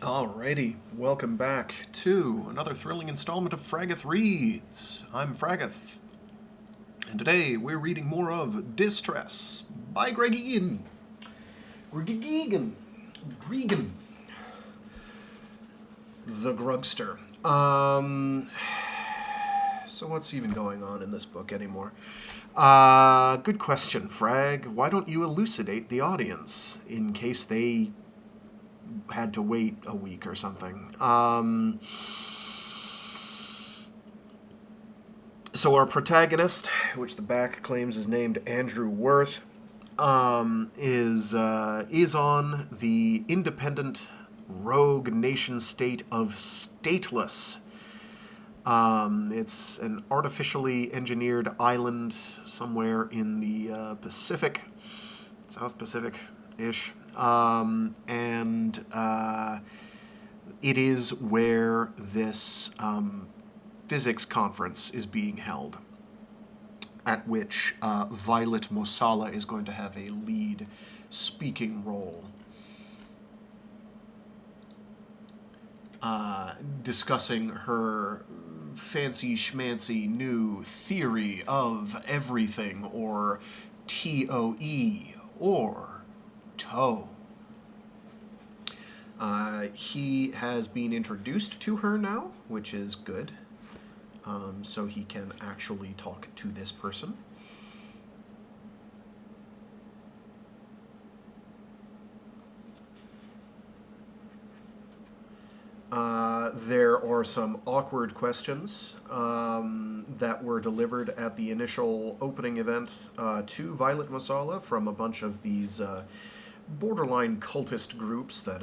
Alrighty, welcome back to another thrilling installment of Fraggoth Reads. I'm Fraggoth, and today we're reading more of Distress by Gregg Egan. Egan. The Grugster. So what's even going on in this book anymore? Good question, Frag. Why don't you elucidate the audience in case they had to wait a week or something? So our protagonist, which the back claims is named Andrew Worth, is on the independent rogue nation state of Stateless. It's an artificially engineered island somewhere in the Pacific, South Pacific-ish, and it is where this physics conference is being held, at which Violet Mosala is going to have a lead speaking role, discussing her fancy schmancy new theory of everything, or TOE, or toe. He has been introduced to her now, which is good. So he can actually talk to this person. There are some awkward questions that were delivered at the initial opening event to Violet Mosala from a bunch of these borderline cultist groups that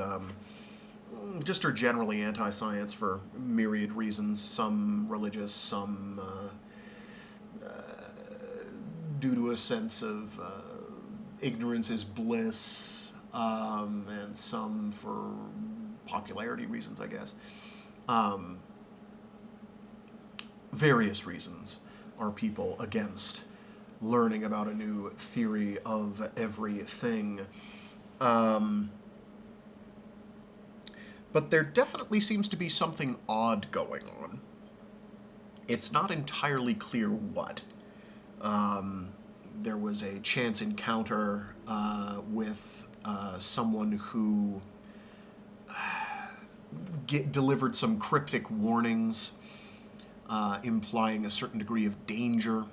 just are generally anti-science for myriad reasons, some religious, some due to a sense of ignorance is bliss, and some for popularity reasons, I guess. Various reasons are people against learning about a new theory of everything. But there definitely seems to be something odd going on. It's not entirely clear what. There was a chance encounter with someone who delivered some cryptic warnings implying a certain degree of danger.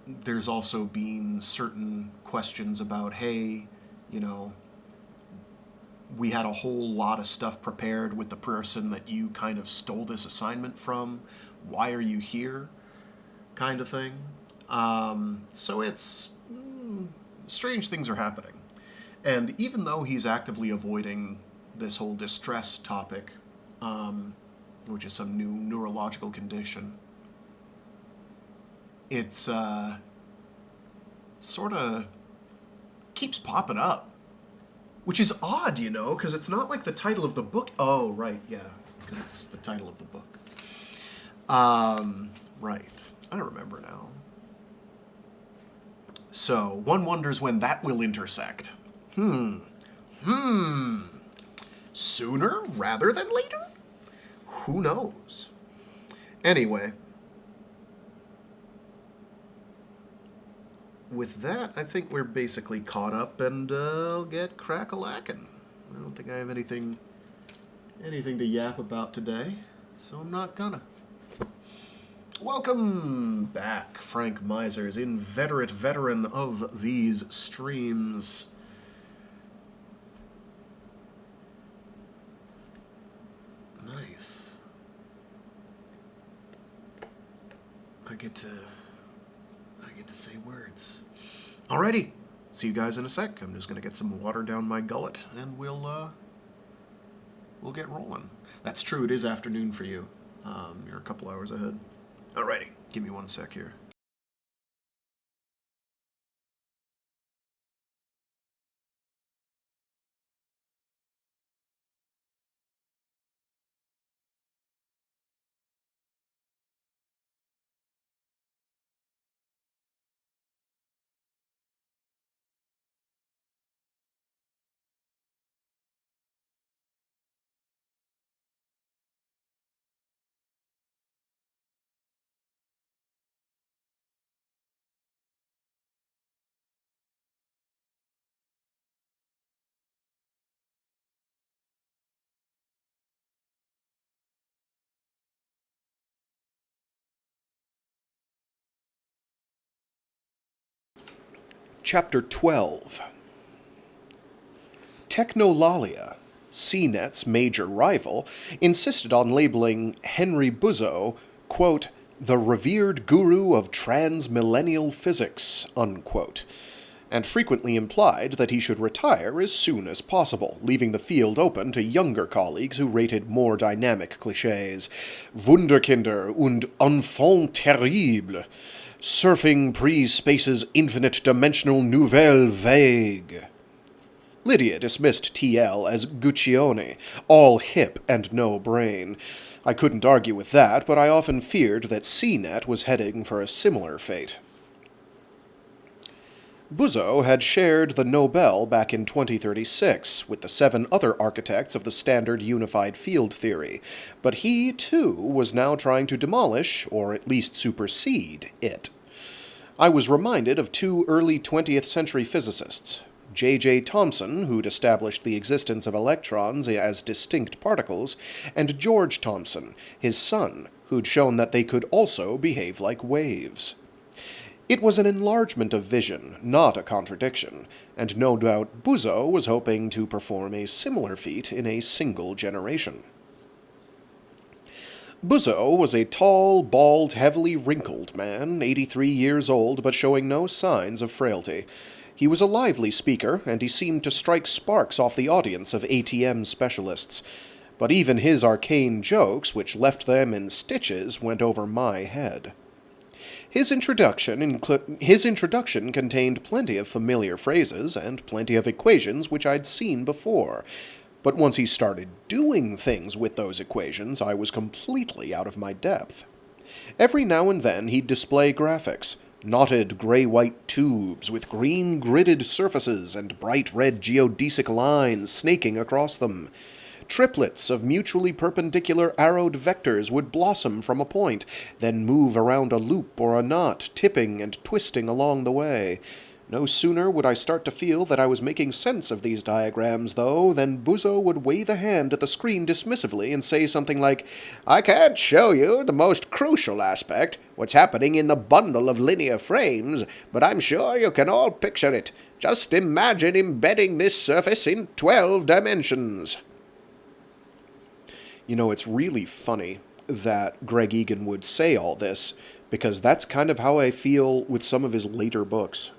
There's also been certain questions about, hey, we had a whole lot of stuff prepared with the person that you kind of stole this assignment from. Why are you here? Kind of thing. So it's strange things are happening. And even though he's actively avoiding this whole distress topic, which is some new neurological condition, it's sort of keeps popping up. Which is odd, because it's not like the title of the book. Oh, right, yeah, because it's the title of the book. Right. I remember now. So, one wonders when that will intersect. Sooner rather than later? Who knows? Anyway. With that, I think we're basically caught up, and I'll get crack-a-lackin'. I don't think I have anything to yap about today, so I'm not gonna. Welcome back, Frank Misers, inveterate veteran of these streams. Nice. I get to say words. Alrighty. See you guys in a sec. I'm just gonna get some water down my gullet, and we'll get rolling. That's true. It is afternoon for you. You're a couple hours ahead. Alrighty. Give me one sec here. Chapter 12. Technolalia, CNET's major rival, insisted on labeling Henry Buzzo, quote, the revered guru of transmillennial physics, unquote, and frequently implied that he should retire as soon as possible, leaving the field open to younger colleagues who rated more dynamic cliches. Wunderkinder und enfant terrible, surfing pre-space's infinite dimensional nouvelle vague. Lydia dismissed TL as Guccione, all hip and no brain. I couldn't argue with that, but I often feared that CNET was heading for a similar fate. Buzzo had shared the Nobel back in 2036 with the 7 other architects of the standard unified field theory, but he, too, was now trying to demolish, or at least supersede, it. I was reminded of 2 early 20th century physicists, J.J. Thomson, who'd established the existence of electrons as distinct particles, and George Thomson, his son, who'd shown that they could also behave like waves. It was an enlargement of vision, not a contradiction, and no doubt Buzzo was hoping to perform a similar feat in a single generation. Buzzo was a tall, bald, heavily wrinkled man, 83 years old, but showing no signs of frailty. He was a lively speaker, and he seemed to strike sparks off the audience of ATM specialists. But even his arcane jokes, which left them in stitches, went over my head. His introduction contained plenty of familiar phrases and plenty of equations which I'd seen before. But once he started doing things with those equations, I was completely out of my depth. Every now and then he'd display graphics, knotted gray-white tubes with green gridded surfaces and bright red geodesic lines snaking across them. Triplets of mutually perpendicular arrowed vectors would blossom from a point, then move around a loop or a knot, tipping and twisting along the way. No sooner would I start to feel that I was making sense of these diagrams, though, than Buzzo would wave a hand at the screen dismissively and say something like, I can't show you the most crucial aspect, what's happening in the bundle of linear frames, but I'm sure you can all picture it. Just imagine embedding this surface in 12 dimensions. You know, it's really funny that Gregg Egan would say all this, because that's kind of how I feel with some of his later books.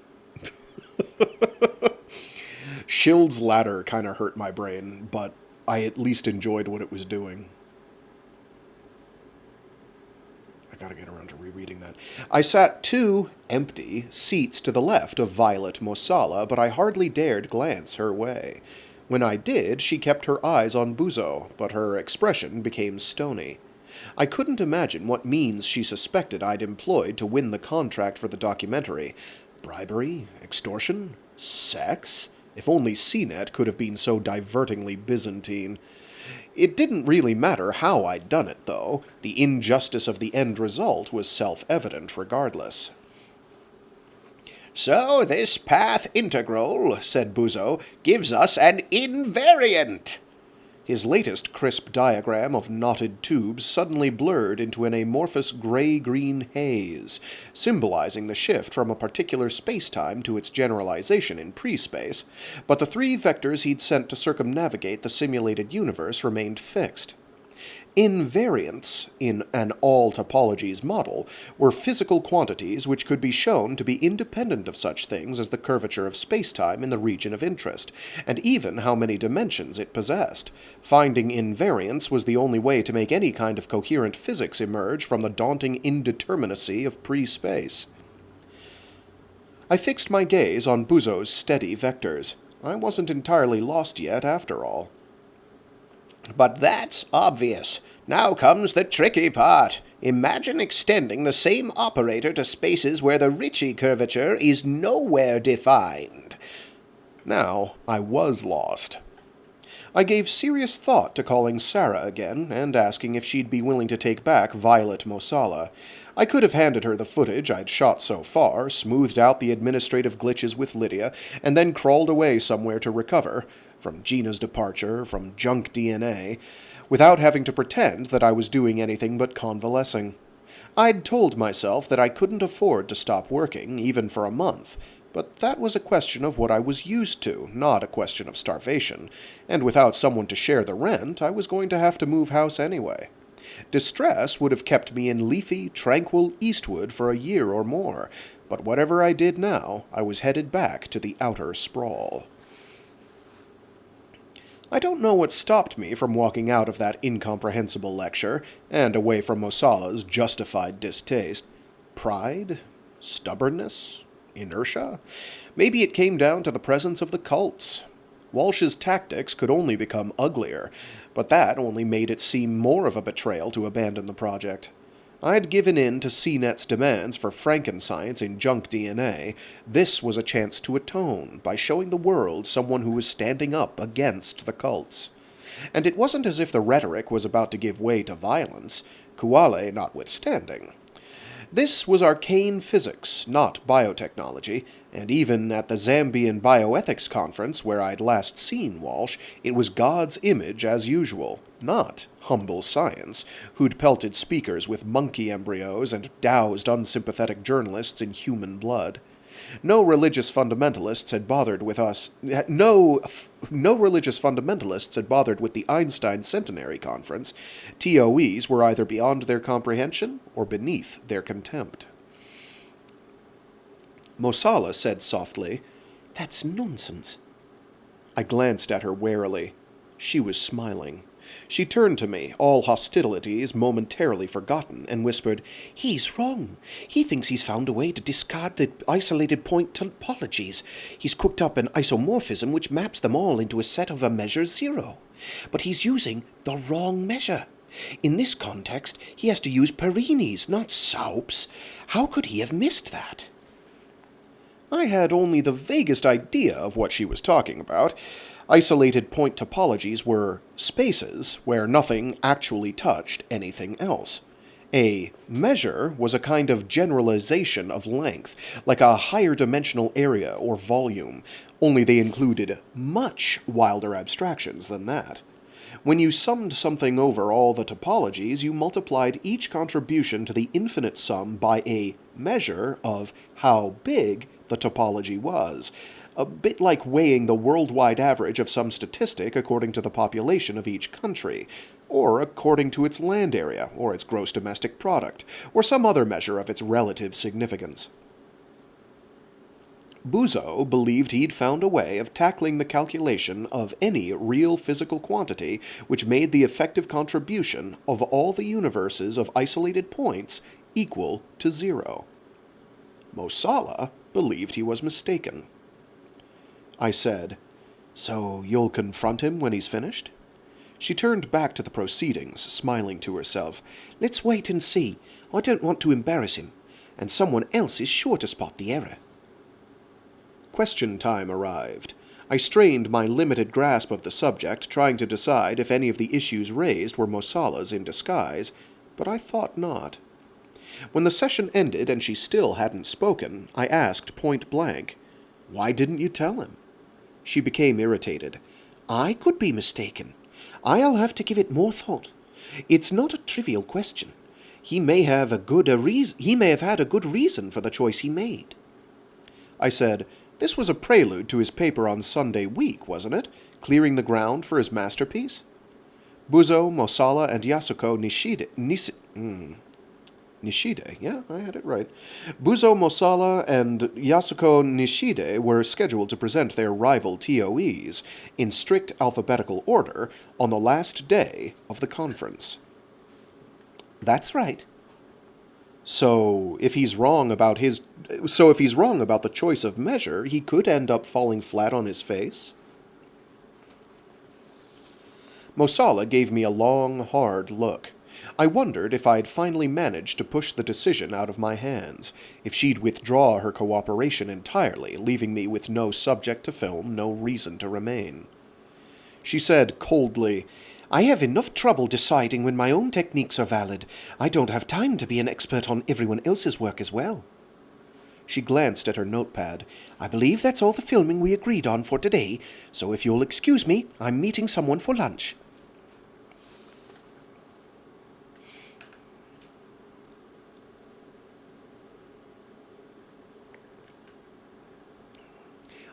Schild's Ladder kind of hurt my brain, but I at least enjoyed what it was doing. I gotta get around to rereading that. I sat 2 empty seats to the left of Violet Mosala, but I hardly dared glance her way. When I did, she kept her eyes on Buzzo, but her expression became stony. I couldn't imagine what means she suspected I'd employed to win the contract for the documentary. Bribery? Extortion? Sex? If only CNET could have been so divertingly Byzantine. It didn't really matter how I'd done it, though. The injustice of the end result was self-evident regardless. So this path integral, said Buzzo, gives us an invariant. His latest crisp diagram of knotted tubes suddenly blurred into an amorphous gray-green haze, symbolizing the shift from a particular space-time to its generalization in pre-space, but the 3 vectors he'd sent to circumnavigate the simulated universe remained fixed. Invariants, in an all topologies model, were physical quantities which could be shown to be independent of such things as the curvature of spacetime in the region of interest, and even how many dimensions it possessed. Finding invariants was the only way to make any kind of coherent physics emerge from the daunting indeterminacy of pre-space. I fixed my gaze on Buzzo's steady vectors. I wasn't entirely lost yet, after all. But that's obvious. Now comes the tricky part. Imagine extending the same operator to spaces where the Ricci curvature is nowhere defined. Now I was lost. I gave serious thought to calling Sarah again and asking if she'd be willing to take back Violet Mosala. I could have handed her the footage I'd shot so far, smoothed out the administrative glitches with Lydia, and then crawled away somewhere to recover, from Gina's departure, from junk DNA, without having to pretend that I was doing anything but convalescing. I'd told myself that I couldn't afford to stop working, even for a month, But that was a question of what I was used to, not a question of starvation, and without someone to share the rent, I was going to have to move house anyway. Distress would have kept me in leafy, tranquil Eastwood for a year or more, but whatever I did now, I was headed back to the outer sprawl. I don't know what stopped me from walking out of that incomprehensible lecture, and away from Mosala's justified distaste. Pride? Stubbornness? Inertia? Maybe it came down to the presence of the cults. Walsh's tactics could only become uglier, but that only made it seem more of a betrayal to abandon the project. I'd given in to CNET's demands for Frankenscience in junk DNA. This was a chance to atone by showing the world someone who was standing up against the cults. And it wasn't as if the rhetoric was about to give way to violence, Kuale notwithstanding. This was arcane physics, not biotechnology, and even at the Zambian Bioethics Conference where I'd last seen Walsh, it was God's image as usual, not humble science, who'd pelted speakers with monkey embryos and doused unsympathetic journalists in human blood. No religious fundamentalists had bothered with us. No religious fundamentalists had bothered with the Einstein Centenary Conference. TOEs were either beyond their comprehension or beneath their contempt. Mosala said softly, "That's nonsense." I glanced at her warily. She was smiling. She turned to me, all hostilities momentarily forgotten, and whispered, "He's wrong. He thinks he's found a way to discard the isolated point topologies. He's cooked up an isomorphism which maps them all into a set of a measure 0. But he's using the wrong measure. In this context, he has to use Perini's, not Saup's. How could he have missed that?" I had only the vaguest idea of what she was talking about. Isolated point topologies were spaces where nothing actually touched anything else. A measure was a kind of generalization of length, like a higher dimensional area or volume, only they included much wilder abstractions than that. When you summed something over all the topologies, you multiplied each contribution to the infinite sum by a measure of how big the topology was, a bit like weighing the worldwide average of some statistic according to the population of each country, or according to its land area, or its gross domestic product, or some other measure of its relative significance. Buzo believed he'd found a way of tackling the calculation of any real physical quantity which made the effective contribution of all the universes of isolated points equal to 0. Mosala believed he was mistaken. I said, "So you'll confront him when he's finished?" She turned back to the proceedings, smiling to herself. "Let's wait and see. I don't want to embarrass him, and someone else is sure to spot the error." Question time arrived. I strained my limited grasp of the subject, trying to decide if any of the issues raised were Mosala's in disguise, but I thought not. When the session ended and she still hadn't spoken, I asked point blank, "Why didn't you tell him?" She became irritated. "I could be mistaken. I'll have to give it more thought. It's not a trivial question. He may have had a good reason for the choice he made." I said, "This was a prelude to his paper on Sunday week, wasn't it? Clearing the ground for his masterpiece?" Buzo, Mosala, and Yasuko Nishide, yeah, I had it right. Buzo Mosala and Yasuko Nishide were scheduled to present their rival TOEs in strict alphabetical order on the last day of the conference. "That's right." So if he's wrong about the choice of measure, he could end up falling flat on his face? Mosala gave me a long, hard look. I wondered if I'd finally managed to push the decision out of my hands, if she'd withdraw her cooperation entirely, leaving me with no subject to film, no reason to remain. She said coldly, "I have enough trouble deciding when my own techniques are valid. I don't have time to be an expert on everyone else's work as well." She glanced at her notepad. "I believe that's all the filming we agreed on for today, so if you'll excuse me, I'm meeting someone for lunch."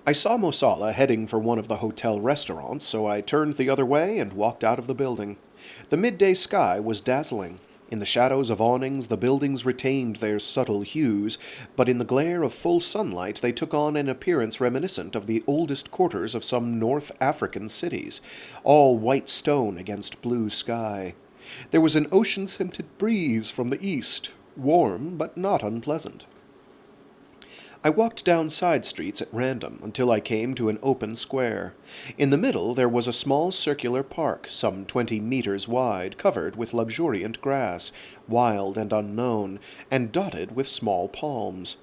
I saw Mosala heading for one of the hotel restaurants, so I turned the other way and walked out of the building. The midday sky was dazzling. In the shadows of awnings, the buildings retained their subtle hues, but in the glare of full sunlight they took on an appearance reminiscent of the oldest quarters of some North African cities, all white stone against blue sky. There was an ocean-scented breeze from the east, warm but not unpleasant. I walked down side streets at random until I came to an open square. In the middle there was a small circular park, some 20 meters wide, covered with luxuriant grass, wild and unknown, and dotted with small palms.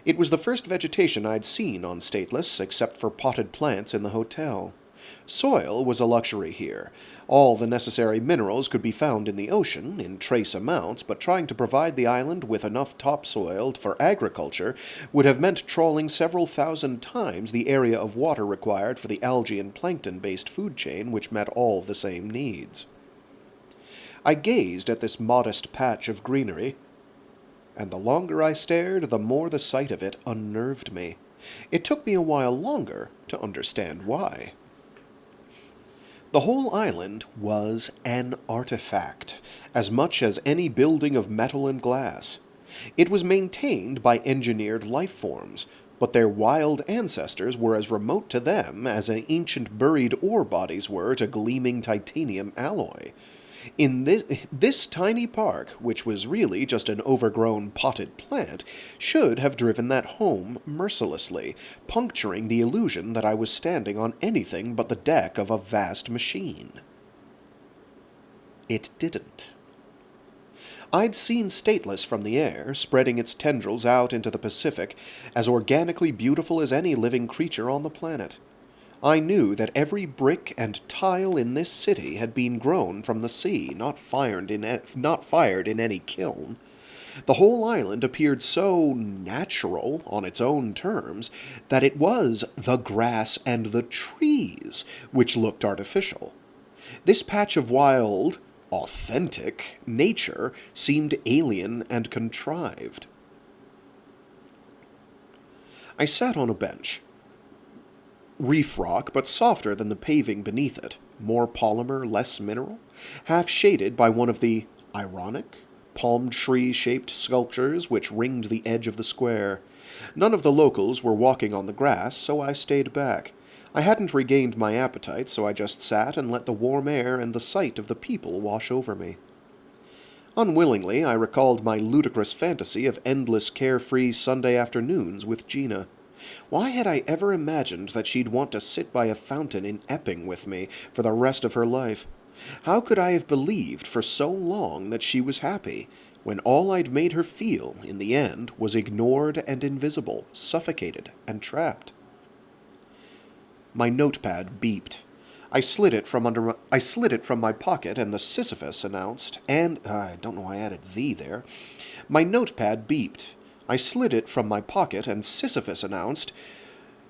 It was the first vegetation I'd seen on Stateless, except for potted plants in the hotel. Soil was a luxury here. All the necessary minerals could be found in the ocean, in trace amounts, but trying to provide the island with enough topsoil for agriculture would have meant trawling several thousand times the area of water required for the algae and plankton-based food chain which met all the same needs. I gazed at this modest patch of greenery, and the longer I stared, the more the sight of it unnerved me. It took me a while longer to understand why. The whole island was an artifact, as much as any building of metal and glass. It was maintained by engineered life forms, but their wild ancestors were as remote to them as ancient buried ore bodies were to gleaming titanium alloy. In this tiny park, which was really just an overgrown potted plant, should have driven that home mercilessly, puncturing the illusion that I was standing on anything but the deck of a vast machine. It didn't. I'd seen Stateless from the air, spreading its tendrils out into the Pacific, as organically beautiful as any living creature on the planet. I knew that every brick and tile in this city had been grown from the sea, not fired in any kiln. The whole island appeared so natural on its own terms that it was the grass and the trees which looked artificial. This patch of wild, authentic nature seemed alien and contrived. I sat on a bench. Reef rock, but softer than the paving beneath it, more polymer, less mineral, half shaded by one of the ironic, palm tree-shaped sculptures which ringed the edge of the square. None of the locals were walking on the grass, so I stayed back. I hadn't regained my appetite, so I just sat and let the warm air and the sight of the people wash over me. Unwillingly, I recalled my ludicrous fantasy of endless carefree Sunday afternoons with Gina. Why had I ever imagined that she'd want to sit by a fountain in Epping with me for the rest of her life? How could I have believed for so long that she was happy, when all I'd made her feel, in the end, was ignored and invisible, suffocated and trapped? My notepad beeped. I slid it from my pocket, and the Sisyphus announced, and I don't know why I added "the" there. My notepad beeped. I slid it from my pocket, and Sisyphus announced,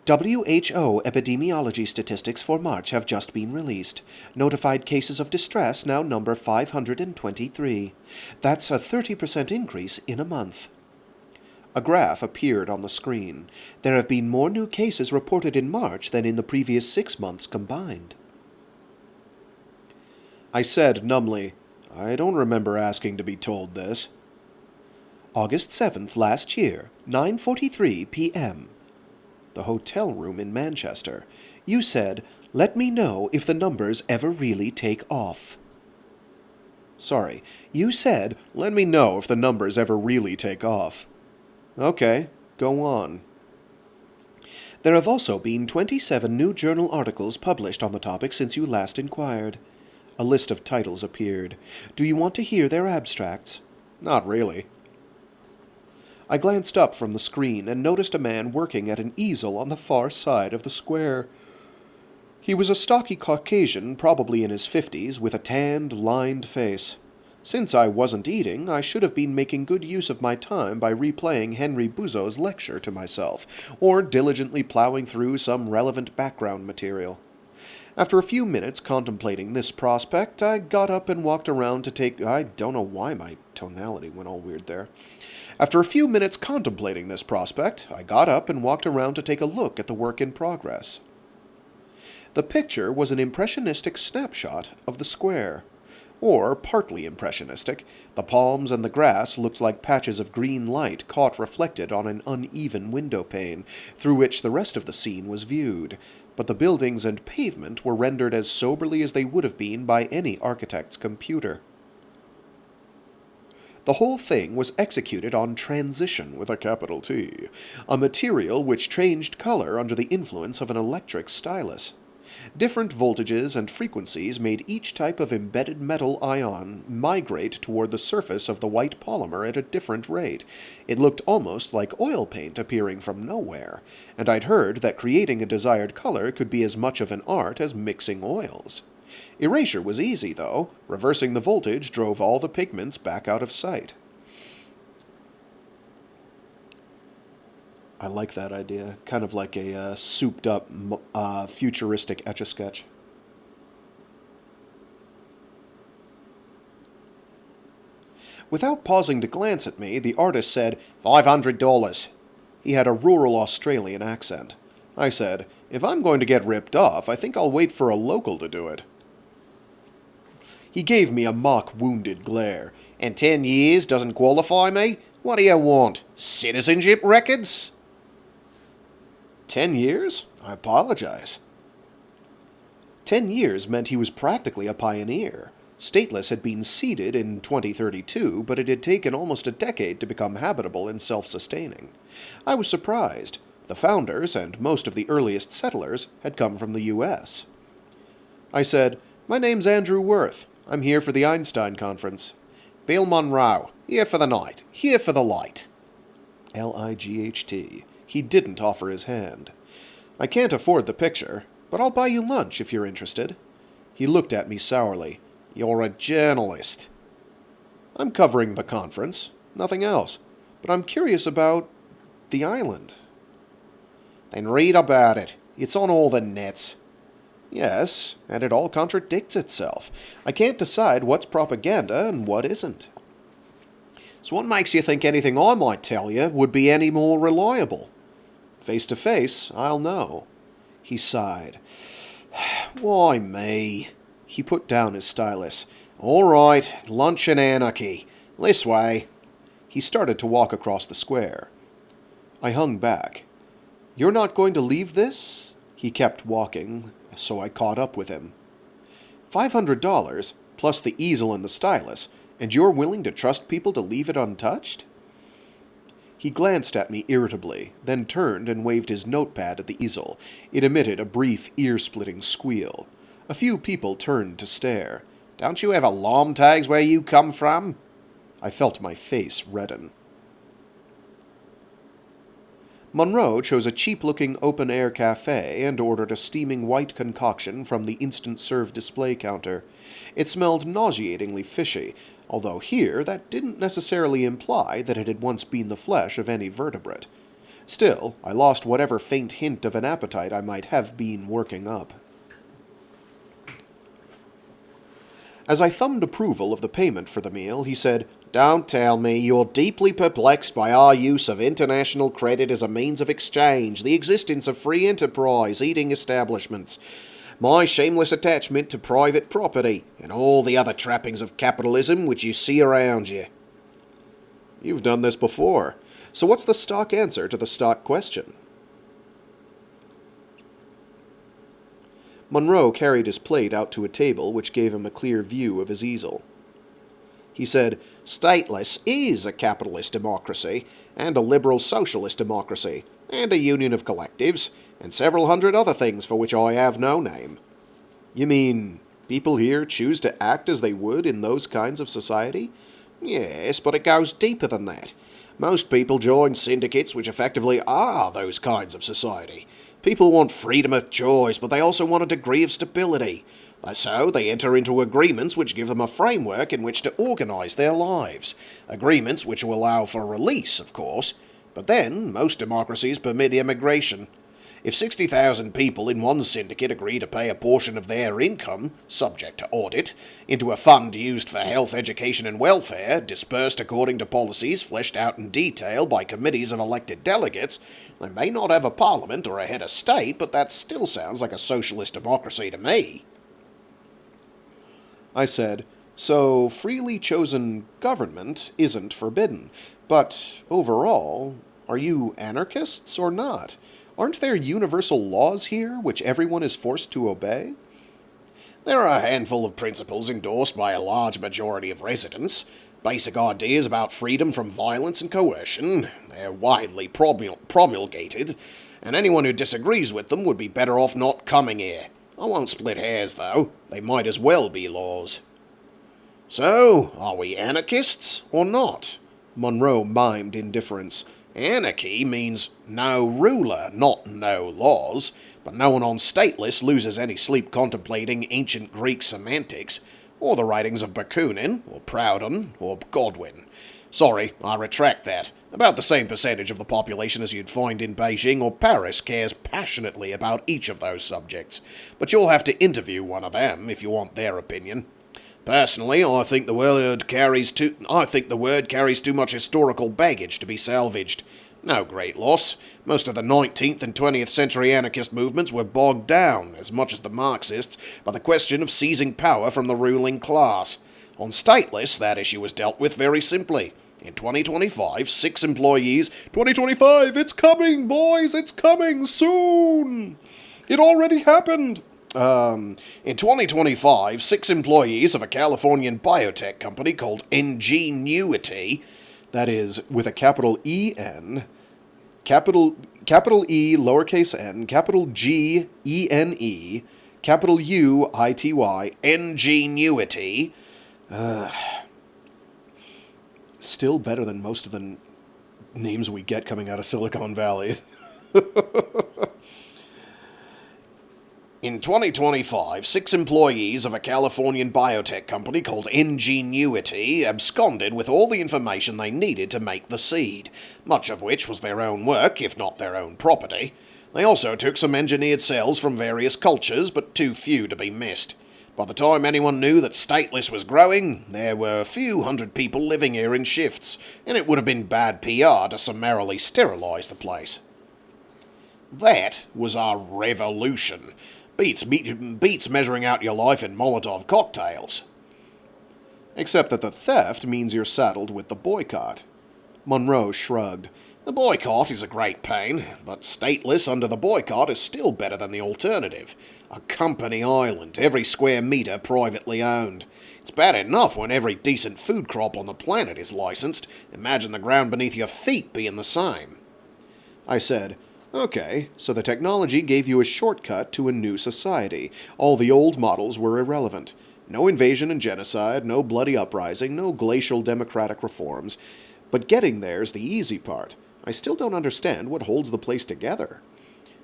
WHO epidemiology statistics for March have just been released. Notified cases of distress now number 523. That's a 30% increase in a month. A graph appeared on the screen. There have been more new cases reported in March than in the previous 6 months combined. I said numbly, I don't remember asking to be told this. August 7th last year, 9:43 p.m. The hotel room in Manchester. You said, let me know if the numbers ever really take off. Sorry, you said, let me know if the numbers ever really take off. Okay, go on. There have also been 27 new journal articles published on the topic since you last inquired. A list of titles appeared. Do you want to hear their abstracts? Not really. I glanced up from the screen and noticed a man working at an easel on the far side of the square. He was a stocky Caucasian, probably in his 50s, with a tanned, lined face. Since I wasn't eating, I should have been making good use of my time by replaying Henry Buzzo's lecture to myself, or diligently plowing through some relevant background material. After a few minutes contemplating this prospect, I got up and walked around to take... I don't know why my tonality went all weird there. After a few minutes contemplating this prospect, I got up and walked around to take a look at the work in progress. The picture was an impressionistic snapshot of the square. Or partly impressionistic. The palms and the grass looked like patches of green light caught reflected on an uneven window pane, through which the rest of the scene was viewed. But the buildings and pavement were rendered as soberly as they would have been by any architect's computer. The whole thing was executed on transition with a capital T, a material which changed color under the influence of an electric stylus. Different voltages and frequencies made each type of embedded metal ion migrate toward the surface of the white polymer at a different rate. It looked almost like oil paint appearing from nowhere, and I'd heard that creating a desired color could be as much of an art as mixing oils. Erasure was easy, though. Reversing the voltage drove all the pigments back out of sight. I like that idea. Kind of like a souped-up, futuristic Etch-a-Sketch. Without pausing to glance at me, the artist said, $500. He had a rural Australian accent. I said, if I'm going to get ripped off, I think I'll wait for a local to do it. He gave me a mock-wounded glare. And 10 years doesn't qualify me? What do you want? Citizenship records? 10 years? I apologize. 10 years meant he was practically a pioneer. Stateless had been seeded in 2032, but it had taken almost a decade to become habitable and self-sustaining. I was surprised. The founders, and most of the earliest settlers, had come from the U.S. I said, my name's Andrew Worth. I'm here for the Einstein Conference. Bill Monroe. Here for the night. Here for the light. Light. He didn't offer his hand. I can't afford the picture, but I'll buy you lunch if you're interested. He looked at me sourly. You're a journalist. I'm covering the conference, nothing else, but I'm curious about the island. Then read about it. It's on all the nets. Yes, and it all contradicts itself. I can't decide what's propaganda and what isn't. So what makes you think anything I might tell you would be any more reliable? Face to face, I'll know. He sighed. Why me? He put down his stylus. All right, lunch and anarchy. This way. He started to walk across the square. I hung back. You're not going to leave this? He kept walking, so I caught up with him. $500, plus the easel and the stylus, and you're willing to trust people to leave it untouched? He glanced at me irritably, then turned and waved his notepad at the easel. It emitted a brief, ear-splitting squeal. A few people turned to stare. Don't you have alarm tags where you come from? I felt my face redden. Monroe chose a cheap-looking open-air cafe and ordered a steaming white concoction from the instant-serve display counter. It smelled nauseatingly fishy, although here that didn't necessarily imply that it had once been the flesh of any vertebrate. Still, I lost whatever faint hint of an appetite I might have been working up. As I thumbed approval of the payment for the meal, he said, Don't tell me you're deeply perplexed by our use of international credit as a means of exchange, the existence of free enterprise, eating establishments, my shameless attachment to private property, and all the other trappings of capitalism which you see around you. You've done this before, so what's the stock answer to the stock question? Monroe carried his plate out to a table which gave him a clear view of his easel. He said, Stateless is a capitalist democracy, and a liberal socialist democracy, and a union of collectives, and several hundred other things for which I have no name. You mean people here choose to act as they would in those kinds of society? Yes, but it goes deeper than that. Most people join syndicates which effectively are those kinds of society. People want freedom of choice, but they also want a degree of stability. So they enter into agreements which give them a framework in which to organize their lives. Agreements which will allow for release, of course. But then, most democracies permit immigration. If 60,000 people in one syndicate agree to pay a portion of their income, subject to audit, into a fund used for health, education, and welfare, dispersed according to policies fleshed out in detail by committees of elected delegates, they may not have a parliament or a head of state, but that still sounds like a socialist democracy to me. I said, so freely chosen government isn't forbidden, but overall, are you anarchists or not? Aren't there universal laws here which everyone is forced to obey? There are a handful of principles endorsed by a large majority of residents. Basic ideas about freedom from violence and coercion. They're widely promulgated, and anyone who disagrees with them would be better off not coming here. I won't split hairs, though. They might as well be laws. So, are we anarchists or not? Monroe mimed indifference. Anarchy means no ruler, not no laws, but no one on Stateless loses any sleep contemplating ancient Greek semantics, or the writings of Bakunin, or Proudhon, or Godwin. Sorry, I retract that. About the same percentage of the population as you'd find in Beijing or Paris cares passionately about each of those subjects, but you'll have to interview one of them if you want their opinion. Personally, I think the word carries too much historical baggage to be salvaged. No great loss. Most of the 19th and 20th century anarchist movements were bogged down, as much as the Marxists, by the question of seizing power from the ruling class. On Stateless, that issue was dealt with very simply. In 2025, 6 employees... 2025, it's coming, boys, it's coming soon! It already happened! In 2025, 6 employees of a Californian biotech company called Ingenuity, that is, with a capital E-N, capital E, lowercase n, capital G, E-N-E, capital U-I-T-Y, Ingenuity, still better than most of the names we get coming out of Silicon Valley. In 2025, 6 employees of a Californian biotech company called Ingenuity absconded with all the information they needed to make the seed, much of which was their own work, if not their own property. They also took some engineered cells from various cultures, but too few to be missed. By the time anyone knew that Stateless was growing, there were a few hundred people living here in shifts, and it would have been bad PR to summarily sterilize the place. That was our revolution. Beats measuring out your life in Molotov cocktails. Except that the theft means you're saddled with the boycott. Monroe shrugged. The boycott is a great pain, but Stateless under the boycott is still better than the alternative. A company island, every square metre privately owned. It's bad enough when every decent food crop on the planet is licensed. Imagine the ground beneath your feet being the same. I said, okay, so the technology gave you a shortcut to a new society. All the old models were irrelevant. No invasion and genocide, no bloody uprising, no glacial democratic reforms. But getting there's the easy part. I still don't understand what holds the place together.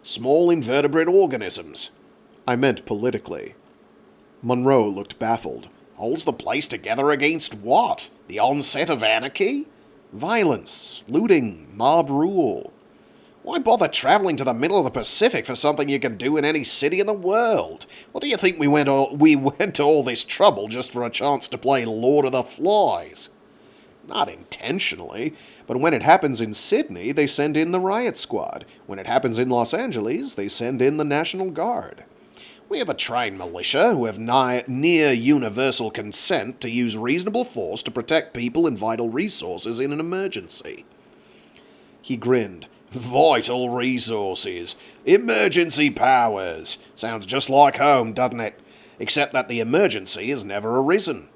Small invertebrate organisms. I meant politically. Monroe looked baffled. Holds the place together against what? The onset of anarchy? Violence, looting, mob rule. Why bother travelling to the middle of the Pacific for something you can do in any city in the world? What do you think we went to all this trouble just for a chance to play Lord of the Flies? Not intentionally, but when it happens in Sydney, they send in the riot squad. When it happens in Los Angeles, they send in the National Guard. We have a trained militia who have near universal consent to use reasonable force to protect people and vital resources in an emergency. He grinned. Vital resources. Emergency powers. Sounds just like home, doesn't it? Except that the emergency has never arisen.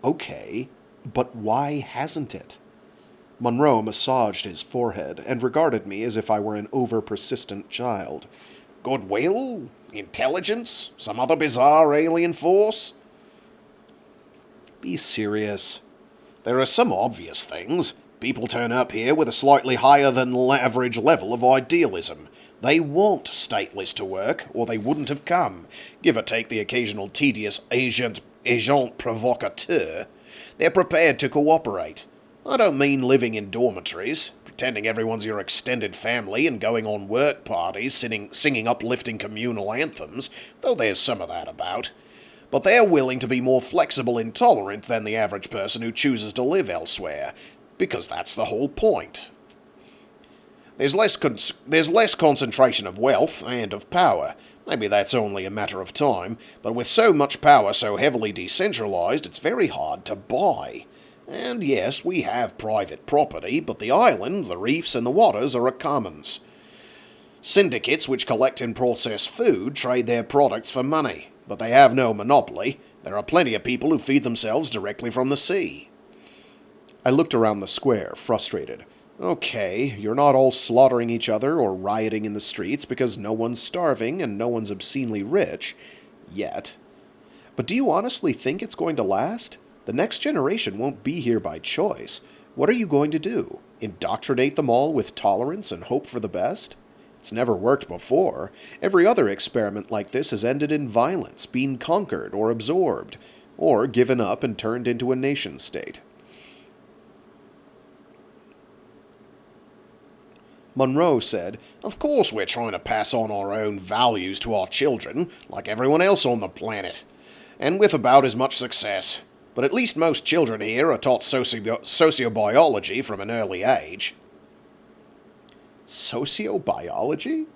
Okay, but why hasn't it? Monroe massaged his forehead and regarded me as if I were an over-persistent child. Goodwill? Intelligence? Some other bizarre alien force? Be serious. There are some obvious things. People turn up here with a slightly higher than average level of idealism. They want Stateless to work, or they wouldn't have come, give or take the occasional tedious agent provocateur. They're prepared to cooperate. I don't mean living in dormitories. pretending everyone's your extended family and going on work parties singing uplifting communal anthems, though there's some of that about. But they're willing to be more flexible and tolerant than the average person who chooses to live elsewhere, because that's the whole point. There's less concentration of wealth and of power. Maybe that's only a matter of time, but with so much power so heavily decentralized, it's very hard to buy. And yes, we have private property, but the island, the reefs, and the waters are a commons. Syndicates which collect and process food trade their products for money, but they have no monopoly. There are plenty of people who feed themselves directly from the sea. I looked around the square, frustrated. Okay, you're not all slaughtering each other or rioting in the streets because no one's starving and no one's obscenely rich. Yet. But do you honestly think it's going to last? The next generation won't be here by choice. What are you going to do? Indoctrinate them all with tolerance and hope for the best? It's never worked before. Every other experiment like this has ended in violence, being conquered or absorbed, or given up and turned into a nation-state. Monroe said, "Of course we're trying to pass on our own values to our children, like everyone else on the planet, and with about as much success. But at least most children here are taught sociobiology from an early age." Sociobiology?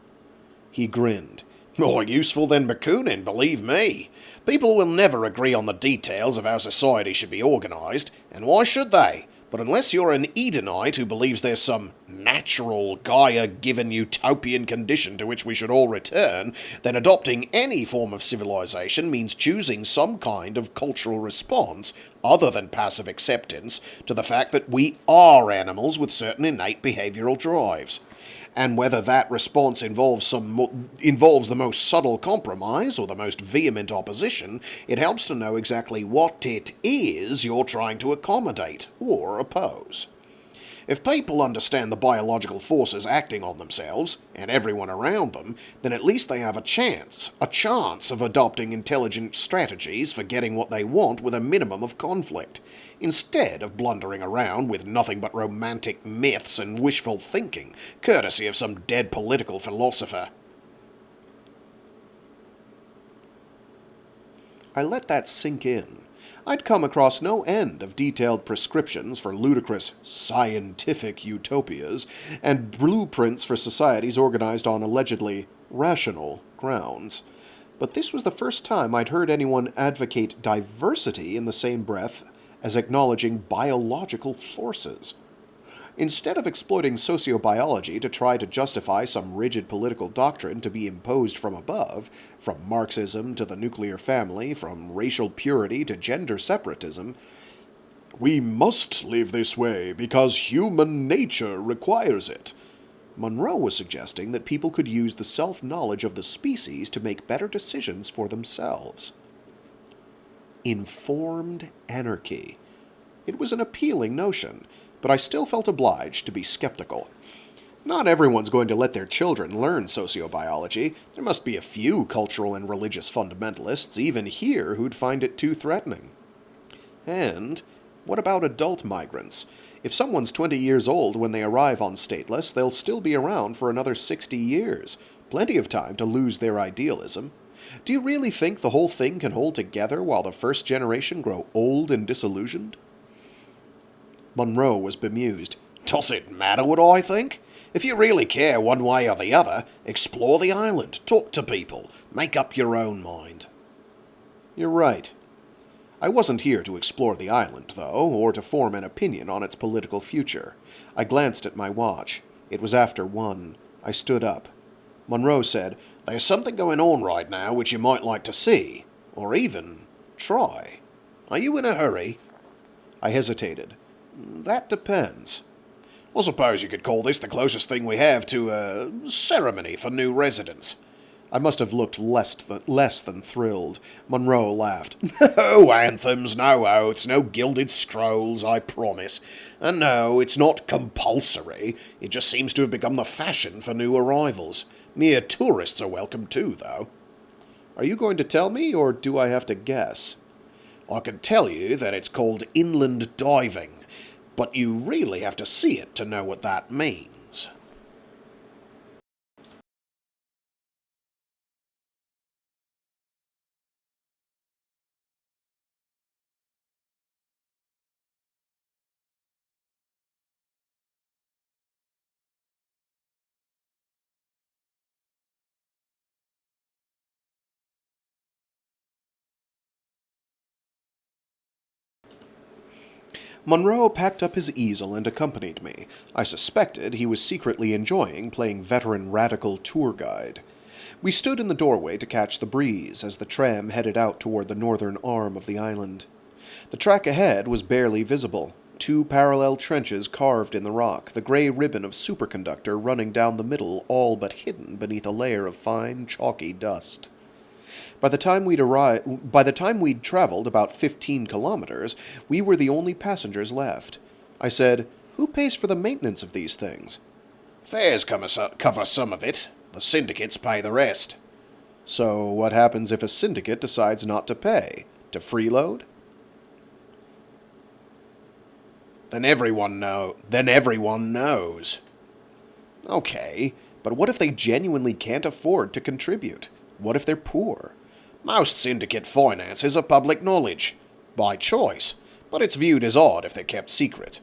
He grinned. "More useful than Bakunin, believe me. People will never agree on the details of how society should be organized, and why should they? But unless you're an Edenite who believes there's some natural, Gaia-given utopian condition to which we should all return, then adopting any form of civilization means choosing some kind of cultural response, other than passive acceptance, to the fact that we are animals with certain innate behavioral drives. And whether that response involves the most subtle compromise or the most vehement opposition, it helps to know exactly what it is you're trying to accommodate or oppose. If people understand the biological forces acting on themselves, and everyone around them, then at least they have a chance of adopting intelligent strategies for getting what they want with a minimum of conflict, instead of blundering around with nothing but romantic myths and wishful thinking, courtesy of some dead political philosopher. I let that sink in. I'd come across no end of detailed prescriptions for ludicrous scientific utopias and blueprints for societies organized on allegedly rational grounds. But this was the first time I'd heard anyone advocate diversity in the same breath as acknowledging biological forces. Instead of exploiting sociobiology to try to justify some rigid political doctrine to be imposed from above, from Marxism to the nuclear family, from racial purity to gender separatism, we must live this way because human nature requires it. Monroe was suggesting that people could use the self-knowledge of the species to make better decisions for themselves. Informed anarchy. It was an appealing notion, but I still felt obliged to be skeptical. Not everyone's going to let their children learn sociobiology. There must be a few cultural and religious fundamentalists, even here, who'd find it too threatening. And what about adult migrants? If someone's 20 years old when they arrive on Stateless, they'll still be around for another 60 years. Plenty of time to lose their idealism. Do you really think the whole thing can hold together while the first generation grow old and disillusioned? Monroe was bemused. "Does it matter what I think? If you really care one way or the other, explore the island, talk to people, make up your own mind." You're right. I wasn't here to explore the island, though, or to form an opinion on its political future. I glanced at my watch. It was after 1. I stood up. Monroe said, "There's something going on right now which you might like to see, or even try. Are you in a hurry?" I hesitated. "That depends." "I suppose you could call this the closest thing we have to a ceremony for new residents." I must have looked less than thrilled. Monroe laughed. "No anthems, no oaths, no gilded scrolls, I promise. And no, it's not compulsory. It just seems to have become the fashion for new arrivals. Mere tourists are welcome too, though." Are you going to tell me, or do I have to guess? "I can tell you that it's called inland diving. but you really have to see it to know what that means. Monroe packed up his easel and accompanied me. I suspected he was secretly enjoying playing veteran radical tour guide. We stood in the doorway to catch the breeze as the tram headed out toward the northern arm of the island. The track ahead was barely visible. 2 parallel trenches carved in the rock, the gray ribbon of superconductor running down the middle, all but hidden beneath a layer of fine, chalky dust. By the time we'd traveled about 15 kilometers, we were the only passengers left. I said, "Who pays for the maintenance of these things?" "Fares cover some of it. The syndicates pay the rest." "So what happens if a syndicate decides not to pay? To freeload?" Then everyone knows. Okay, but what if they genuinely can't afford to contribute? What if they're poor? Most syndicate finances are public knowledge. By choice, but it's viewed as odd if they're kept secret.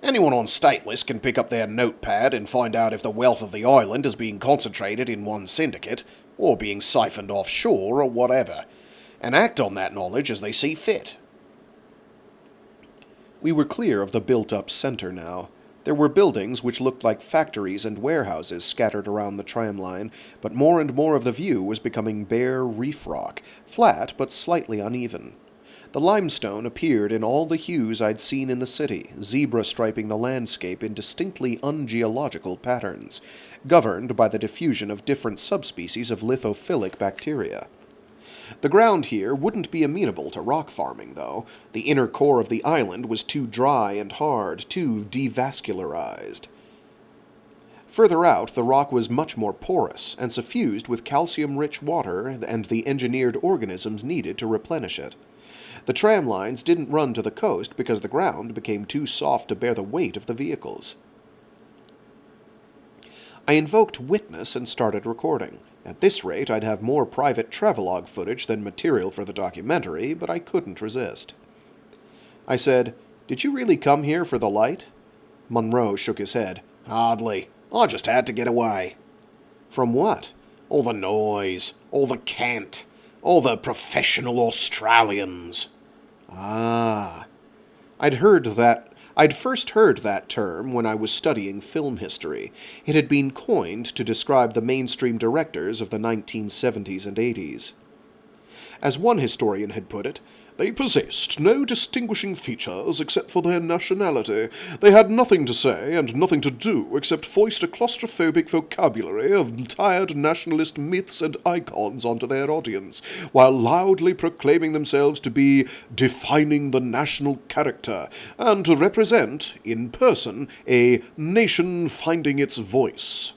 Anyone on Stateless can pick up their notepad and find out if the wealth of the island is being concentrated in one syndicate, or being siphoned offshore, or whatever, and act on that knowledge as they see fit. We were clear of the built-up center now. There were buildings which looked like factories and warehouses scattered around the tram line, but more and more of the view was becoming bare reef rock, flat but slightly uneven. The limestone appeared in all the hues I'd seen in the city, zebra striping the landscape in distinctly ungeological patterns, governed by the diffusion of different subspecies of lithophilic bacteria. The ground here wouldn't be amenable to rock farming, though. The inner core of the island was too dry and hard, too devascularized. Further out, the rock was much more porous and suffused with calcium-rich water and the engineered organisms needed to replenish it. The tram lines didn't run to the coast because the ground became too soft to bear the weight of the vehicles. I invoked Witness and started recording. At this rate, I'd have more private travelogue footage than material for the documentary, but I couldn't resist. I said, "Did you really come here for the light?" Monroe shook his head. "Hardly. I just had to get away." "From what?" "All the noise, all the cant, all the professional Australians." Ah. I'd first heard that term when I was studying film history. It had been coined to describe the mainstream directors of the 1970s and 80s. As one historian had put it, "They possessed no distinguishing features except for their nationality. They had nothing to say and nothing to do except foist a claustrophobic vocabulary of tired nationalist myths and icons onto their audience, while loudly proclaiming themselves to be defining the national character, and to represent, in person, a nation finding its voice."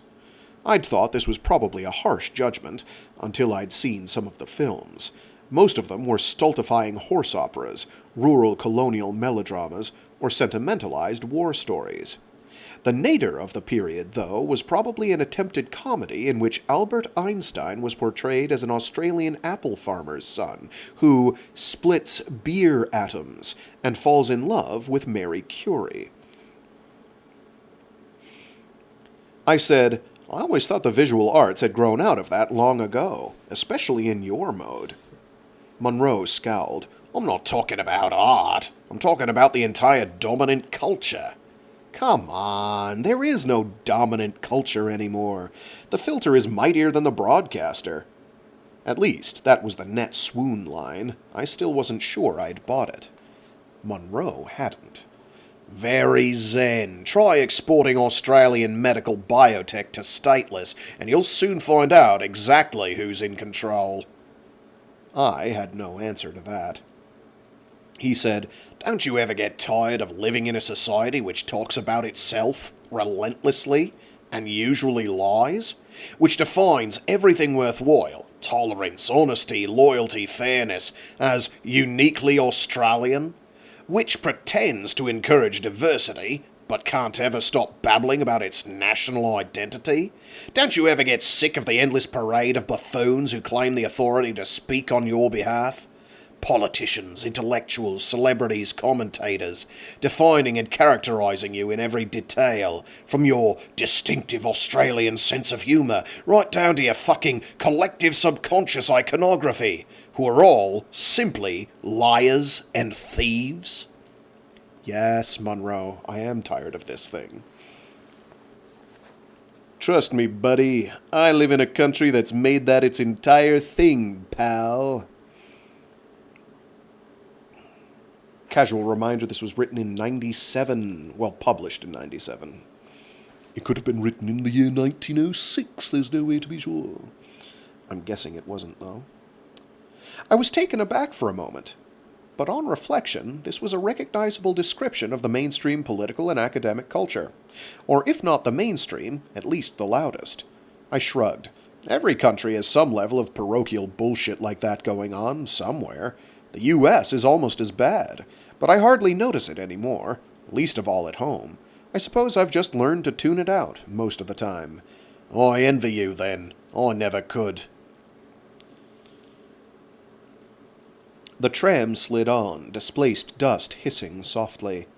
I'd thought this was probably a harsh judgment, until I'd seen some of the films. Most of them were stultifying horse operas, rural colonial melodramas, or sentimentalized war stories. The nadir of the period, though, was probably an attempted comedy in which Albert Einstein was portrayed as an Australian apple farmer's son, who splits beer atoms and falls in love with Mary Curie. I said, "I always thought the visual arts had grown out of that long ago, especially in your mode." Monroe scowled. "I'm not talking about art. I'm talking about the entire dominant culture." "Come on, there is no dominant culture anymore. The filter is mightier than the broadcaster." At least, that was the net swoon line. I still wasn't sure I'd bought it. Monroe hadn't. "Very zen. Try exporting Australian medical biotech to Stateless, and you'll soon find out exactly who's in control." I had no answer to that. He said, "Don't you ever get tired of living in a society which talks about itself relentlessly, and usually lies? Which defines everything worthwhile, tolerance, honesty, loyalty, fairness, as uniquely Australian? which pretends to encourage diversity, but can't ever stop babbling about its national identity? Don't you ever get sick of the endless parade of buffoons who claim the authority to speak on your behalf? Politicians, intellectuals, celebrities, commentators, defining and characterising you in every detail, from your distinctive Australian sense of humour right down to your fucking collective subconscious iconography, who are all simply liars and thieves. Yes, Monroe, I am tired of this thing. Trust me, buddy, I live in a country that's made that its entire thing, pal. Casual reminder, this was written in 97. Well, published in 97. It could have been written in the year 1906, there's no way to be sure. I'm guessing it wasn't, though. I was taken aback for a moment. But on reflection, this was a recognizable description of the mainstream political and academic culture. Or if not the mainstream, at least the loudest. I shrugged. Every country has some level of parochial bullshit like that going on, somewhere. The U.S. is almost as bad, but I hardly notice it anymore, least of all at home. I suppose I've just learned to tune it out most of the time. I envy you, then. I never could. The tram slid on, displaced dust hissing softly.